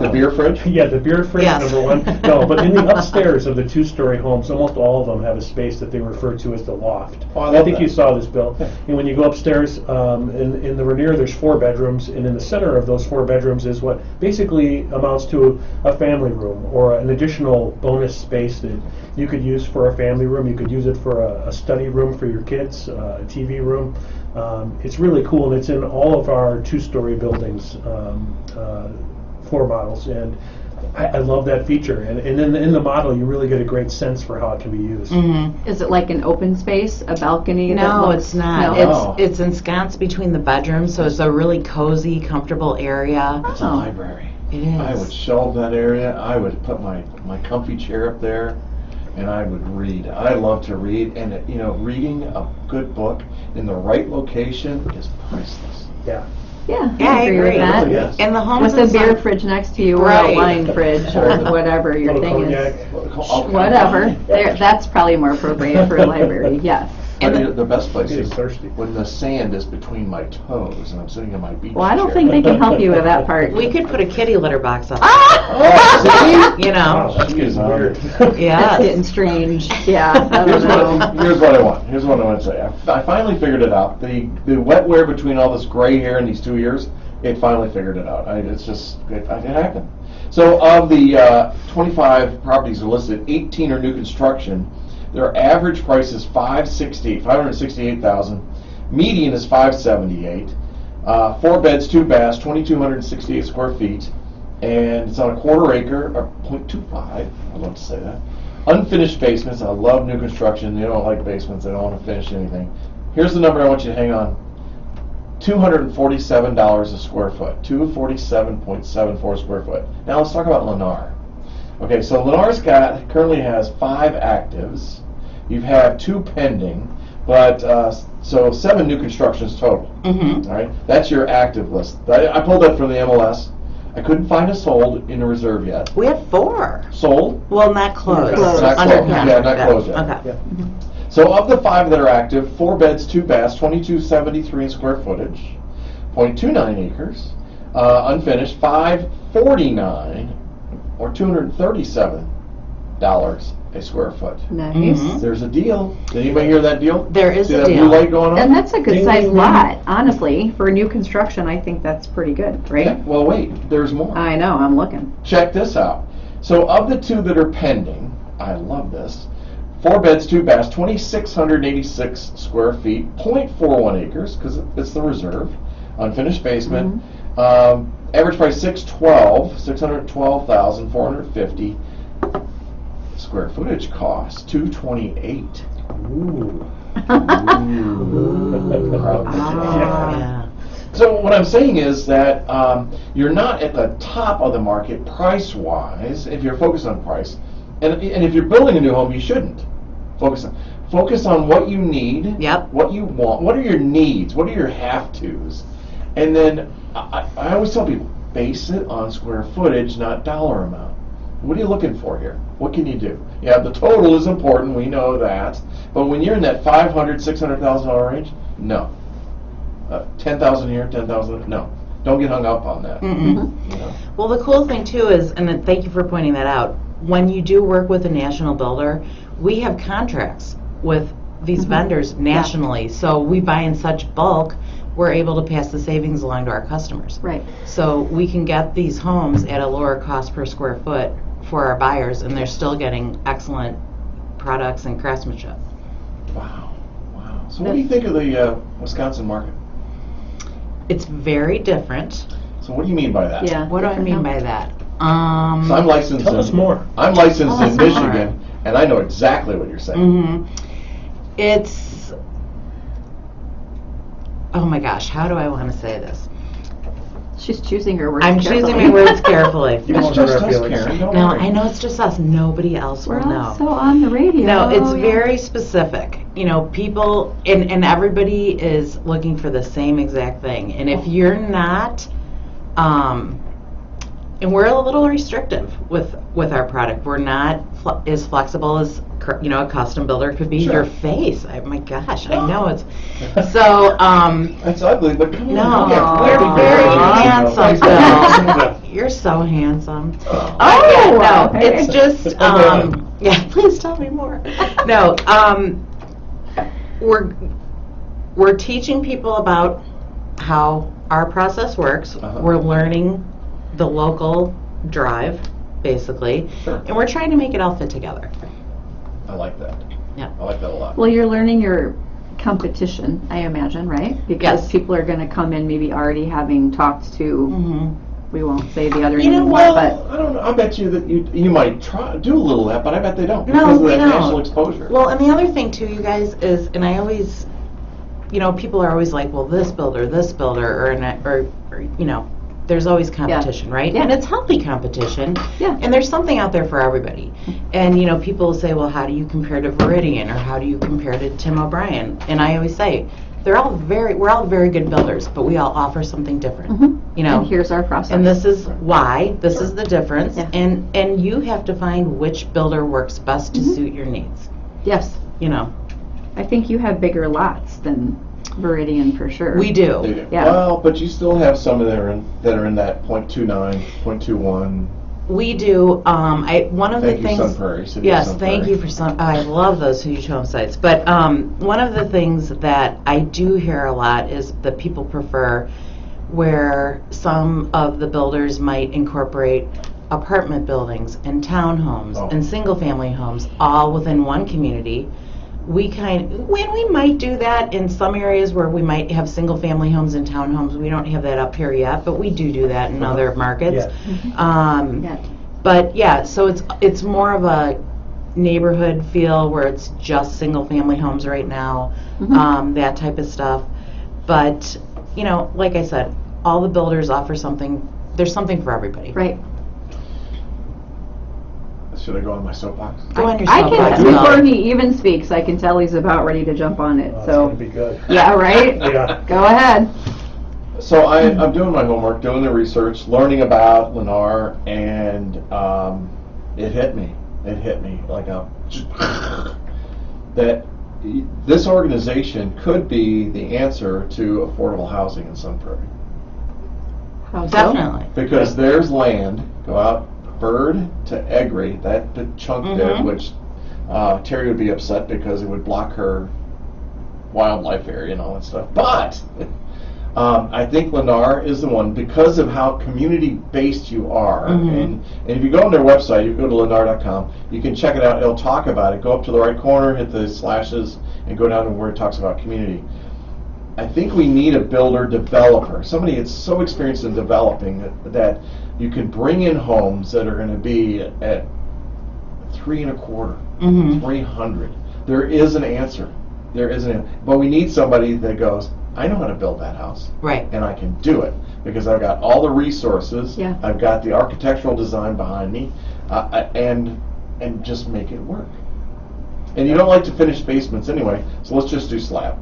The beer fridge? Yeah, the beer fridge, Yes. number one. No, but in the upstairs of the two-story homes, almost all of them have a space that they refer to as the loft. Oh, I love think that. you saw this, Bill. And when you go upstairs, in the Rainier, there's 4 bedrooms, and in the center of those 4 bedrooms is what basically amounts to a family room or an additional bonus space that you could use for a family room. You could use it for a study room for your kids, a TV room. It's really cool, and it's in all of our two-story buildings, floor models, and I love that feature. And in the model, you really get a great sense for how it can be used. Mm-hmm. Is it like an open space, a balcony? that No, looks- it's not. No? It's ensconced between the bedrooms, so it's a really cozy, comfortable area. It's a Oh. library. It is. I would shelve that area. I would put my comfy chair up there, and I would read. I love to read, and reading a good book in the right location is priceless. Yeah. Yeah, Yeah, I agree. with that. Really is. And the homes With the in beer Sun- fridge next to you, or Right. a wine fridge, or whatever your Little thing cognac. is. Whatever. That's probably more appropriate for a library, yes. And the best place Getting is thirsty. when the sand is between my toes and I'm sitting in my beach Well, I don't chair. think they can help you with that part. We could put a kitty litter box up. Oh, You know. Wow, She is on weird. it. That's Yes. getting strange. Yeah, I Here's don't what, know. here's what I want. Here's what I want to say. I finally figured it out. The wet wear between all this gray hair and these 2 ears it finally figured it out. It happened. So of the 25 properties that are listed, 18 are new construction. Their average price is $568,000. Median is $578. 4 beds, 2 baths, 2,268 square feet, and it's on a quarter acre, or 0.25. I love to say that. Unfinished basements. I love new construction. They don't like basements. They don't want to finish anything. Here's the number I want you to hang on. $247 a square foot. 247.74 square foot. Now let's talk about Lennar. Okay, so Lennar's currently has 5 actives. You have 2 pending, but so 7 new constructions total. Mm-hmm. All right, that's your active list. I pulled that from the MLS. I couldn't find a sold in the reserve yet. We have 4. Sold? Well, not closed. Not Under closed. contract. Yeah, not closed yet. Okay. Yeah. So of the 5 that are active, 4 beds, 2 baths, 2,273 in square footage, 0.29 acres, unfinished, $549 or $237 a square foot. Nice. Mhm. There's a deal. Did anybody hear that deal? There is See a that deal. blue light going on? And that's a good Ding, sized ding, ding. lot, honestly. For new construction, I think that's pretty good, right? Yeah, well, wait, there's more. I know, I'm looking. Check this out. So of the 2 that are pending, I love this, 4 beds, 2 baths, 2,686 square feet, 0.41 acres, because it's the reserve, unfinished basement. Average price $612,450. Square footage cost $228. Ooh. Yeah. So what I'm saying is that you're not at the top of the market price-wise if you're focused on price, and if you're building a new home, you shouldn't focus on what you need, Yep. what you want, what are your needs, what are your have-tos, and then I always tell people base it on square footage, not dollar amount. What are you looking for here? What can you do? Yeah, the total is important. We know that, but when you're in that $500,000, $600,000 range, no. 10,000 here, 10,000. No, don't get hung up on that. Mm-mm. You know? Well, the cool thing too is, and then thank you for pointing that out, when you do work with a national builder, we have contracts with these vendors nationally. So we buy in such bulk, we're able to pass the savings along to our customers. Right. So we can get these homes at a lower cost per square foot for our buyers, and they're still getting excellent products and craftsmanship. Wow. So what do you think of the Wisconsin market? It's very different. So what do you mean by that? Yeah. What do I different mean now. by that? So I'm licensed. Tell us more. I'm licensed Tell us in more. Michigan, and I know exactly what you're saying. It's, oh my gosh, how do I want to say this? She's choosing her words I'm carefully. choosing my words carefully. You It's won't just hurt our us, feelings. Karen. Don't No, worry. I know it's just us. Nobody else We're will know. also on the radio. No, it's Yeah. very specific. You know, people, and everybody is looking for the same exact thing. And if you're not, and we're a little restrictive with our product. We're not as flexible as, you know, a custom builder could be. Sure. Your face, oh my gosh, I know it's, so, That's ugly, but come no, on. you're very handsome, Bill. Bill. You're so handsome. Oh, no, okay. it's just, yeah, please tell me more. No, we're teaching people about how our process works. Uh-huh. We're learning the local drive, basically, Sure. and we're trying to make it all fit together. I like that. Yeah. I like that a lot. Well, you're learning your competition, I imagine, right? Because Yes. people are going to come in maybe already having talked to, Mm-hmm. we won't say the other You name know anymore, what? but I don't know. I bet you that you might try do a little of that, but I bet they don't No, because of we that don't. national exposure. Well, and the other thing too, you guys, is, and I always, you know, people are always like, well, this builder, or you know, there's always competition, right? Yeah. And it's healthy competition. Yeah. And there's something out there for everybody. And, you know, people will say, well, how do you compare to Veridian, or how do you compare to Tim O'Brien? And I always say, we're all very good builders, but we all offer something different. You know, and here's our process. and this is why, this is the difference, Yeah. and you have to find which builder works best to suit your needs, Yes, you know. I think you have bigger lots than Veridian for sure. We do. They do. Yeah. Well, but you still have some that are in that 0.29, 0.21. We do. One of Thank the you, things. Sun Prairie. City of Yes, Sun thank Prairie. you for some. I love those huge home sites. But one of the things that I do hear a lot is that people prefer where some of the builders might incorporate apartment buildings and townhomes Oh. and single-family homes all within one community. We might do that in some areas where we might have single-family homes and townhomes. We don't have that up here yet, but we do that in other markets. Yeah. But yeah, so it's more of a neighborhood feel where it's just single-family homes right now, that type of stuff. But like I said, all the builders offer something. There's something for everybody. Right. Should I go on my soapbox? Go on your I soapbox, can, Bill. before he even speaks, I can tell he's about ready to jump on it, Oh, it's so. gonna be good. Yeah, right? Yeah. Go ahead. So I'm doing my homework, doing the research, learning about Lennar, and it hit me. It hit me like that this organization could be the answer to affordable housing in Sun Prairie. How so? Definitely. Because there's land, go out, Bird to Eggery, that big chunk there, which Terry would be upset because it would block her wildlife area and all that stuff. But I think Lennar is the one because of how community-based you are. And if you go on their website, you go to lennar.com, you can check it out. It'll talk about it. Go up to the right corner, hit the slashes, and go down to where it talks about community. I think we need a builder developer, somebody that's so experienced in developing that you can bring in homes that are going to be at 3.25, 300. There is an answer. There is an answer. But we need somebody that goes, I know how to build that house. Right. And I can do it because I've got all the resources. Yeah. I've got the architectural design behind me, and just make it work. And you don't like to finish basements anyway, so let's just do slab.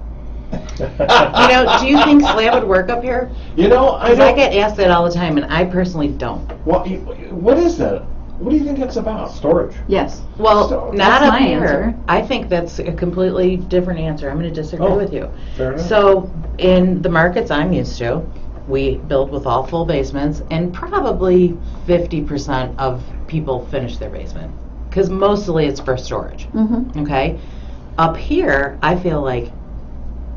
Do you think slab would work up here? I Because I don't. get asked that all the time, and I personally don't. Well, what is that? What do you think that's about? Storage. Yes. Well, So- not That's up my here. answer. I think that's a completely different answer. I'm going to disagree Oh, with you. fair enough. So, in the markets I'm used to, we build with all full basements, and probably 50% of people finish their basement. Because mostly it's for storage. Okay? Up here, I feel like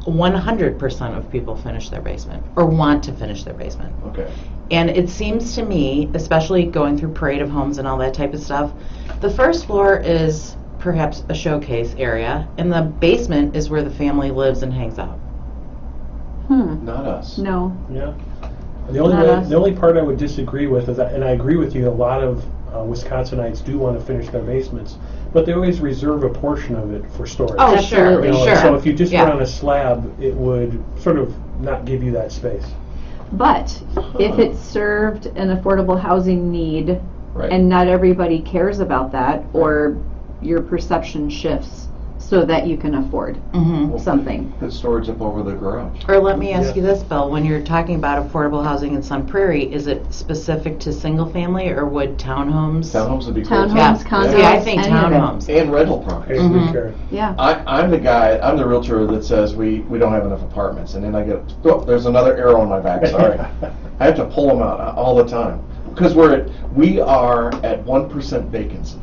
100% of people finish their basement or want to finish their basement. Okay. And it seems to me, especially going through Parade of Homes and all that type of stuff, the first floor is perhaps a showcase area, and the basement is where the family lives and hangs out. Not us. No. Yeah. Not The us. only part I would disagree with is that, and I agree with you, a lot of Wisconsinites do want to finish their basements, but they always reserve a portion of it for storage. Oh, Absolutely. You know, sure. So if you just Yeah. put on a slab, it would sort of not give you that space. But if it's served an affordable housing need, Right. and not everybody cares about that, or your perception shifts so that you can afford Well, something. Put storage up over the garage. Or let me ask Yeah. you this, Bill, when you're talking about affordable housing in Sun Prairie, is it specific to single family, or would townhomes? Townhomes would be cool. Townhomes, Yeah, condos, yeah, I think any of it. townhomes. And rental properties. Hey, we care. Yeah. I'm the guy, I'm the realtor that says we don't have enough apartments, and then I get, oh, there's another arrow on my back, sorry. I have to pull them out all the time, because we are at 1% vacancy.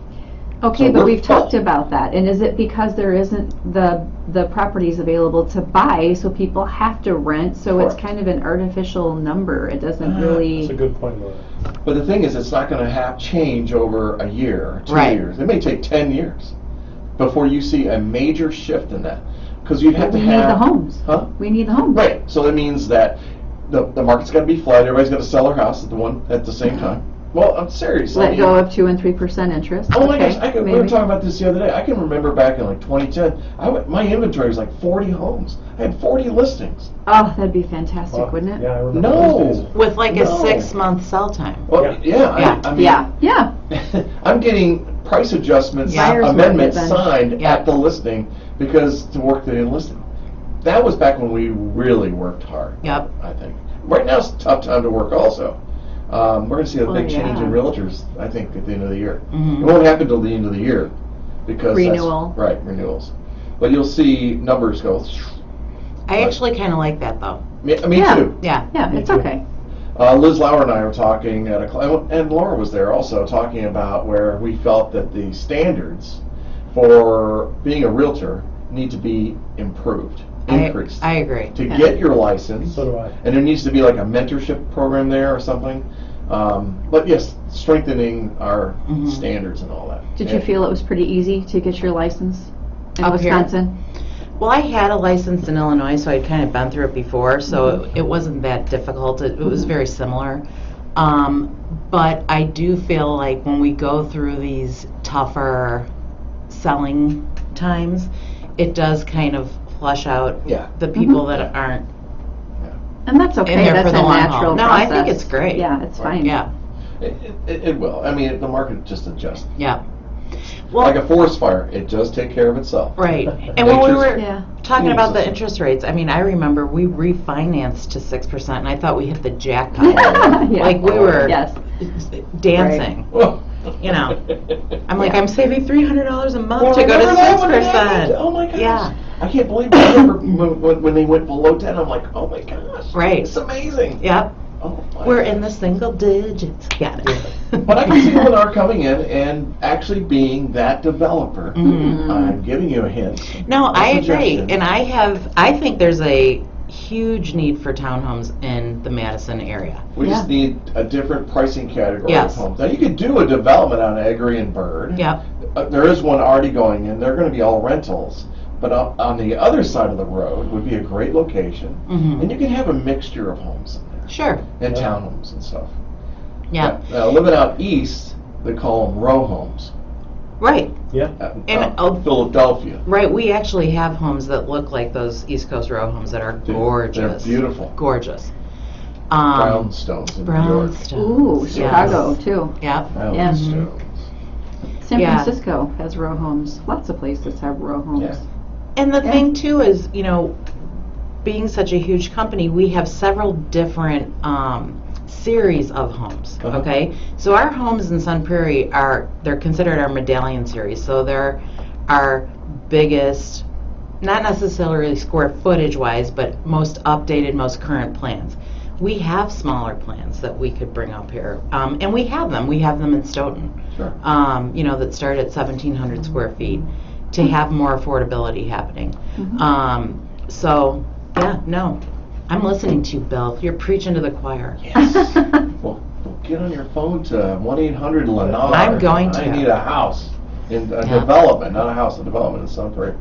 Okay, So but we're we've talked full. about that, and is it because there isn't the properties available to buy, so people have to rent, so it's Correct. kind of an artificial number, it doesn't That's a really, good point, Laura. But the thing is, it's not going to change over a year or 2 Right. years. It may take 10 years before you see a major shift in that, because you'd have we to need have the homes. Huh? We need the homes. Right. So that means that the market's got to be flooded. Everybody's got to sell their house at the same time. Well, I'm serious. I Let mean- go of 2 and 3% interest. Oh my Okay, gosh! We were maybe. talking about this the other day. I can remember back in like 2010. My inventory was like 40 homes. I had 40 listings. Oh, that'd be fantastic, Well, wouldn't it? Yeah, I remember No. those days. With like a No. 6-month sell time. Well, Yeah. I mean, Yeah. I'm getting price adjustments, Yeah. Buyer's amendments market then. signed Yeah. at the listing because to work the listing. That was back when we really worked hard. Yep. I think. Right now it's a tough time to work also. We're going to see a Well, big change yeah. in realtors, I think, at the end of the year. Mhm. It won't happen till the end of the year because Renewal. Right, renewals. But you'll see numbers go. I actually kind of like that, though. Me Yeah. too. Yeah. Yeah, Me it's too. okay. Liz Lauer and I were talking at and Laura was there also, talking about where we felt that the standards for being a realtor need to be improved. increased. I agree. To get your license. So do I. And there needs to be like a mentorship program there or something. But yes, strengthening our standards and all that. Did you feel it was pretty easy to get your license in Up here? Wisconsin? Well, I had a license in Illinois, so I'd kind of been through it before, so it wasn't that difficult. It was very similar. But I do feel like when we go through these tougher selling times, it does kind of flush out the people that aren't And that's okay. in there That's for the a long natural haul. No, process. I think it's great. Yeah, it's fine. Yeah, It will. I mean, the market just adjusts. yeah. Well, Like a forest fire, it does take care of itself. right. And when we Nature's- were Yeah. talking about the Jesus. interest rates, I mean, I remember we refinanced to 6%, and I thought we hit the jackpot. Yeah. Like we were Yes. dancing. Well, You know, I'm like, I'm saving $300 a month Well, to go to remember that when it happened? 6%. Oh my gosh. Yeah. I can't believe I remember when they went below 10. I'm like, oh my gosh. Right. It's amazing. Yep. Oh my We're gosh. in the single digits. Got it. But I can see Lennar coming in and actually being that developer. Mhm. I'm giving you a hint. No, A I agree. suggestion. And I think there's a huge need for townhomes in the Madison area. We just Yeah. need a different pricing category Yes. of homes. Now, you could do a development on Agri and Bird. Yep. There is one already going in. They're going to be all rentals. But on the other side of the road would be a great location. Mhm. And you can have a mixture of homes in there. Sure. And Yeah. townhomes and stuff. Yeah. Now, living out east, they call them row homes. Right. Yeah. And, Philadelphia. Right. We actually have homes that look like those East Coast row homes that are gorgeous. They're beautiful. Gorgeous. Brownstones in New York. Brownstones. Ooh, Yes. Chicago too. Yep. Brownstones. San Yeah. Francisco has row homes. Lots of places have row homes. Yeah. And the Yeah. thing too is, you know, being such a huge company, we have several different series of homes. Uh-huh. Okay, so our homes in Sun Prairie they're considered our medallion series. So they're our biggest, not necessarily square footage wise, but most updated, most current plans. We have smaller plans that we could bring up here, and we have them. We have them in Stoughton. Sure. You know, that start at 1,700 square feet to have more affordability happening. So, yeah, no, I'm listening to you, Bill. You're preaching to the choir. Yes. Well, get on your phone to 1-800-LENNAR. I'm going to. I need a house in a Yeah. development, not a house, a development in Sun Prairie.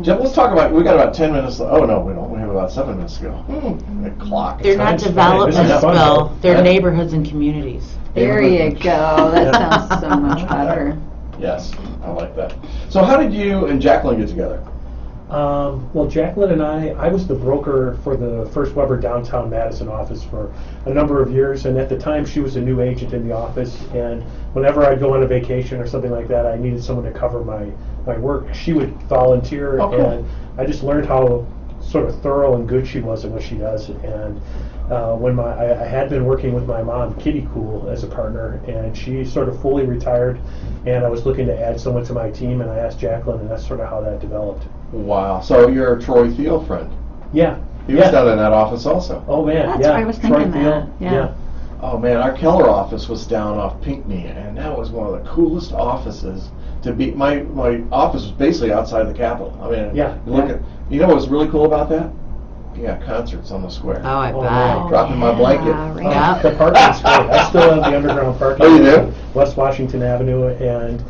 Jeff, let's talk about, we got about 10 minutes. Oh, no, we don't. We have about 7 minutes to go. The clock. They're not Time's fine. developments, This is fun, Bill. though. They're Huh? neighborhoods and communities. There you go. That sounds so much better. Yes, I like that. So how did you and Jacqueline get together? Well, Jacqueline and I was the broker for the First Weber downtown Madison office for a number of years, and at the time she was a new agent in the office, and whenever I'd go on a vacation or something like that, I needed someone to cover my work. She would volunteer, Oh, cool. and I just learned how sort of thorough and good she was at what she does. And when I had been working with my mom, Kitty Kuhl, as a partner, and she sort of fully retired, and I was looking to add someone to my team, and I asked Jacqueline, and that's sort of how that developed. Wow. So you're a Troy Thiel friend. Yeah. He was down in that office also. Oh man, That's yeah. what I was Troy thinking Thiel, that, yeah. Oh man, our Keller office was down off Pinckney, and that was one of the coolest offices to be. My office was basically outside the Capitol. I mean, Yeah, you look yeah. at. You know what's really cool about that? Yeah, concerts on the square. Oh, I Oh, bet. man. Dropping my blanket. right. Yeah. The parking's great. I still have the underground parking. Oh, you do? on West Washington Avenue and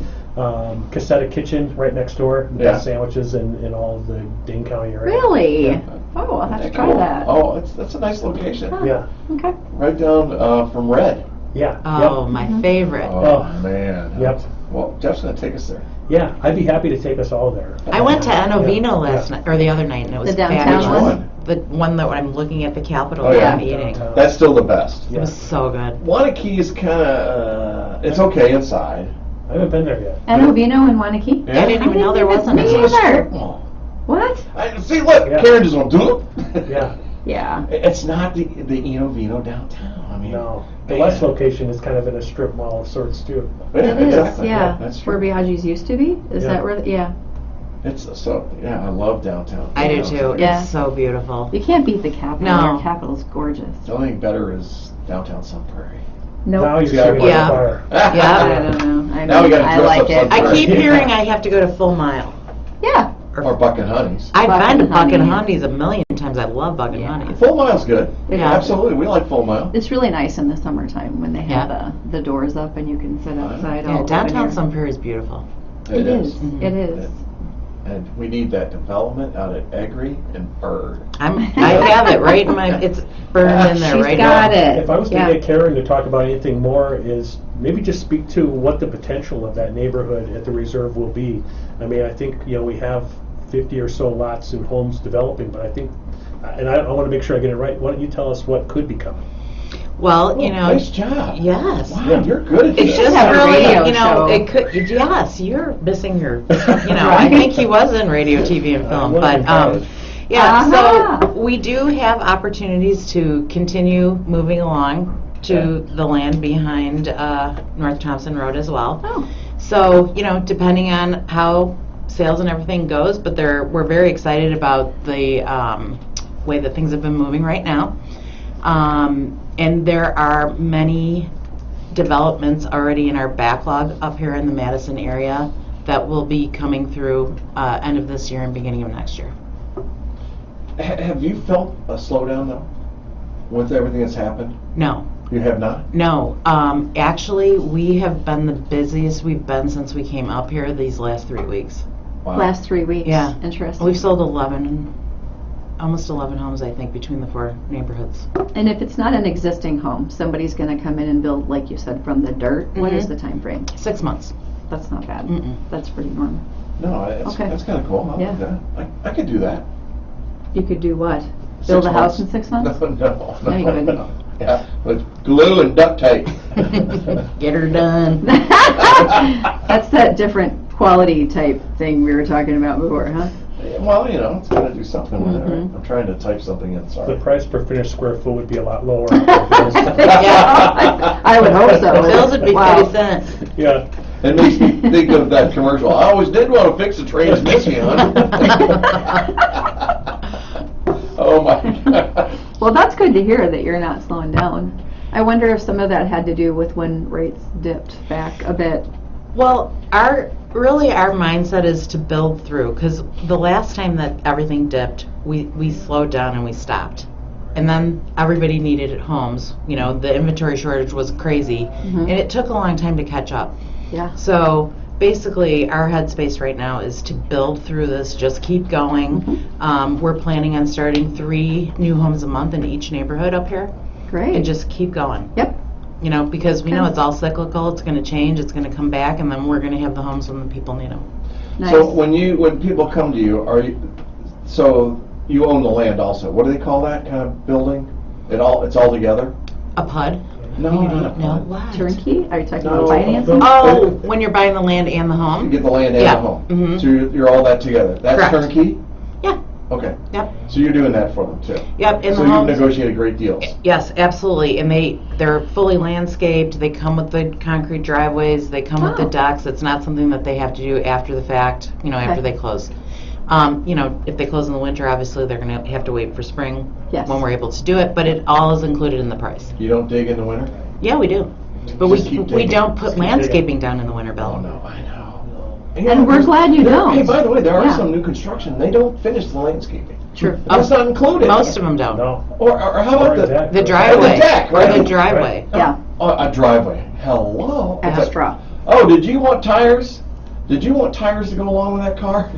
Cassetta Kitchen right next door. The Yeah. best sandwiches in all of the Dane County area. Really? Yeah. Oh, I'll have to Isn't try cool? that. Oh, that's a nice location. Huh. Yeah, Okay. Right down from Red. yeah, Oh, yep. my favorite. Oh man. Yep. Well, Jeff's gonna take us there. Yeah, I'd be happy to take us all there. I went to Enovino Yeah. last night, or the other night, and it was The downtown fabulous. one? The one that I'm looking at the Capitol Oh, yeah. and eating. Downtown. That's still the best. It was so good. Wanakee is kind of it's okay inside. I haven't been there yet. And Ovino and Wanakee? Yeah. I didn't even know there That's wasn't me a either. Oh. What? See, look, Yeah. Karen just won't do it. Yeah, Yeah. It's not the Vino downtown. I mean, no. The man. West location is kind of in a strip mall of sorts too. Yeah, It is, exactly. yeah. That's Where true. Biaggi's used to be? Is Yeah. that where, yeah. It's so yeah. I love downtown. I do too. Yeah. It's so beautiful. You can't beat the Capitol. No. Our Capitol's gorgeous. The only thing better is downtown Sun Prairie. Nope. Now you're See, I singing Yeah. by the fire. Yeah. I don't know. I Now we gotta I dress like up it. something. I keep Yeah. hearing I have to go to Full Mile. Yeah. Or Buck and Honey's. I've been to Buck and Honey. Honey's a million times. I love Buck and Yeah. Honey's. Full Mile's good. Yeah. Absolutely, we like Full Mile. It's really nice in the summertime when they have Yeah. the doors up and you can sit outside. Yeah, all downtown open air. Sun Prairie is beautiful. It is. Mhm. It is. And we need that development out at Egri and Bird. I have it right in my, it's burned in there She's right got now. it. If I was to Yeah. get Karen to talk about anything more, is maybe just speak to what the potential of that neighborhood at the reserve will be. I mean, I think, we have 50 or so lots and homes developing, but I think, and I want to make sure I get it right, why don't you tell us what could be coming? Well, Oh, nice job. yes. Wow, you're good at It's this. just have a really, radio it show. could, yes, you're missing your, I think he was in radio, TV, and film, was but, in college. yeah, Uh-huh. so we do have opportunities to continue moving along to the land behind, North Thompson Road as well. Oh. So, depending on how sales and everything goes, but we're very excited about the way that things have been moving right now. And there are many developments already in our backlog up here in the Madison area that will be coming through end of this year and beginning of next year. Have you felt a slowdown though, with everything that's happened? No. You have not? No, actually, we have been the busiest we've been since we came up here these last 3 weeks. Wow. Last 3 weeks. Yeah. Interesting. We've sold almost 11 homes, I think, between the 4 neighborhoods. And if it's not an existing home, somebody's going to come in and build, like you said, from the dirt. What is Mhm. the time frame? 6 months. That's not bad. Mm-mm. That's pretty normal. No, that's Okay. kind of cool. I Yeah. like that. I could do that. You could do what? 6 Build a house months. in 6 months? No. No, you wouldn't. Yeah, with glue and duct tape. Get her done. That's that different quality type thing we were talking about before, huh? Well, it's got to do something with it, right? Mhm. I'm trying to type something in, The sorry. price per finished square foot would be a lot lower. Yeah. I would hope so. Bills would be Wow. 50 cents. Yeah. It makes me think of that commercial. I always did want to fix the transmission. Oh my God. Well, that's good to hear that you're not slowing down. I wonder if some of that had to do with when rates dipped back a bit. Well, our mindset is to build through, because the last time that everything dipped, we slowed down and we stopped. And then everybody needed homes. The inventory shortage was crazy, and it took a long time to catch up. Yeah. So basically, our headspace right now is to build through this, just keep going. We're planning on starting 3 new homes a month in each neighborhood up here, Great. and just keep going. Yep. Because we know Okay. it's all cyclical, it's going to change, it's going to come back, and then we're going to have the homes when the people need them. Nice. So when people come to you, so you own the land also. What do they call that kind of building? It's all together? A PUD? No, not a No, PUD. what? Turnkey? Are you talking No. about financing? Oh, when you're buying the land and the You home? get the land and Yeah. the home. Mhm. So you're all that together. That's Correct. turnkey? Yeah. Okay. Yep. So you're doing that for them too? Yep, and So the you've homes. negotiated great deals? Yes, absolutely, and they're fully landscaped, they come with the concrete driveways, they come with the Oh. decks, it's not something that they have to do after the fact, after Okay. they close. If they close in the winter, obviously, they're gonna have to wait for spring Yes. when we're able to do it, but it all is included in the price. You don't dig in the winter? Yeah, we do, but Just keep we digging. don't put Just keep landscaping down in the winter, Bill. Oh, no, I know. And we're glad you don't. Hey, by the way, there are Yeah. some new construction, they don't finish the landscaping. True. That's not included. Most of them don't. No. Or how about the... deck. The driveway. deck, Or right? the driveway. Yeah. Oh, a driveway. Hello. Extra. Oh, did you want tires? Did you want tires to go along with that car?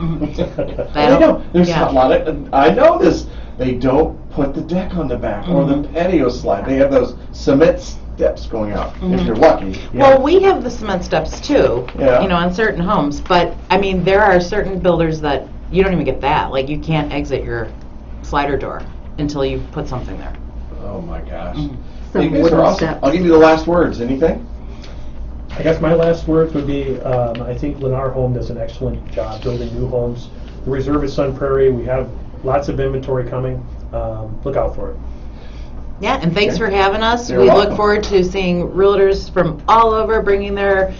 They don't. There's Yeah. a lot of. I know this. They don't put the deck on the back or the patio slide. They have those cement steps going out. If you're lucky. Well, we have the cement steps too, Yeah. on certain homes, but, there are certain builders that you don't even get that. Like, you can't exit your slider door until you put something there. Oh my gosh. Some You guys wooden are awesome. steps. I'll give you the last words. Anything? I guess my last words would be, I think Lennar Home does an excellent job building new homes. The reserve is Sun Prairie. We have lots of inventory coming. Look out for it. Yeah, and thanks for having us. You're We welcome. look forward to seeing realtors from all over bringing their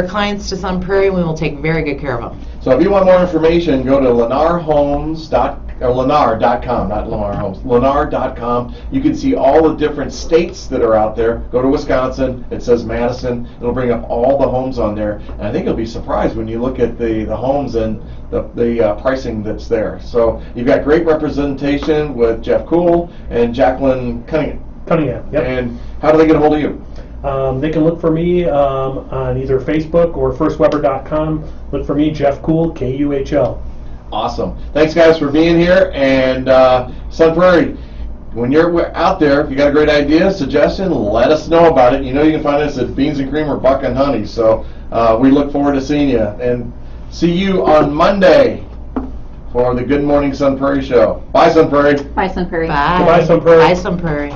clients to Sun Prairie, and we will take very good care of them. So if you want more information, go to Lennar.com, not Lennar Homes, Lennar.com. You can see all the different states that are out there. Go to Wisconsin, it says Madison. It'll bring up all the homes on there. And I think you'll be surprised when you look at the homes in the pricing that's there. So you've got great representation with Jeff Kuhl and Jacqueline Cunningham. Yep. And how do they get a hold of you? They can look for me on either Facebook or firstweber.com. Look for me, Jeff Kuhl, Kuhl. Awesome. Thanks, guys, for being here. And Sun Prairie, when you're out there, if you got a great idea, suggestion, let us know about it. You know you can find us at Beans and Cream or Buck and Honey. So we look forward to seeing you. And see you on Monday for the Good Morning Sun Prairie show. Bye, Sun Prairie. Bye, Sun Prairie. Bye. Goodbye, Sun Prairie. Bye, Sun Prairie.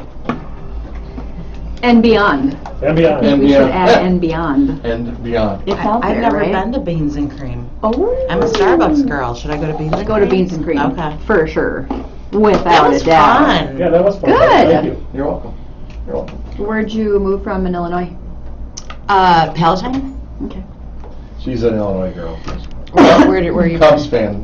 And beyond. And beyond. And We should beyond. add and beyond. And beyond. It's out I've there, never right? been to Beans and Cream. Oh. I'm a Starbucks girl. Should I go to Beans and Go Cream? to Beans and Cream. Okay. For sure. Without That was a doubt. fun. Yeah, that was fun. Good. Thank you. You're welcome. You're welcome. Where'd you move from in Illinois? Palatine? Okay. She's an Illinois girl. Where are you Cubs from? fan.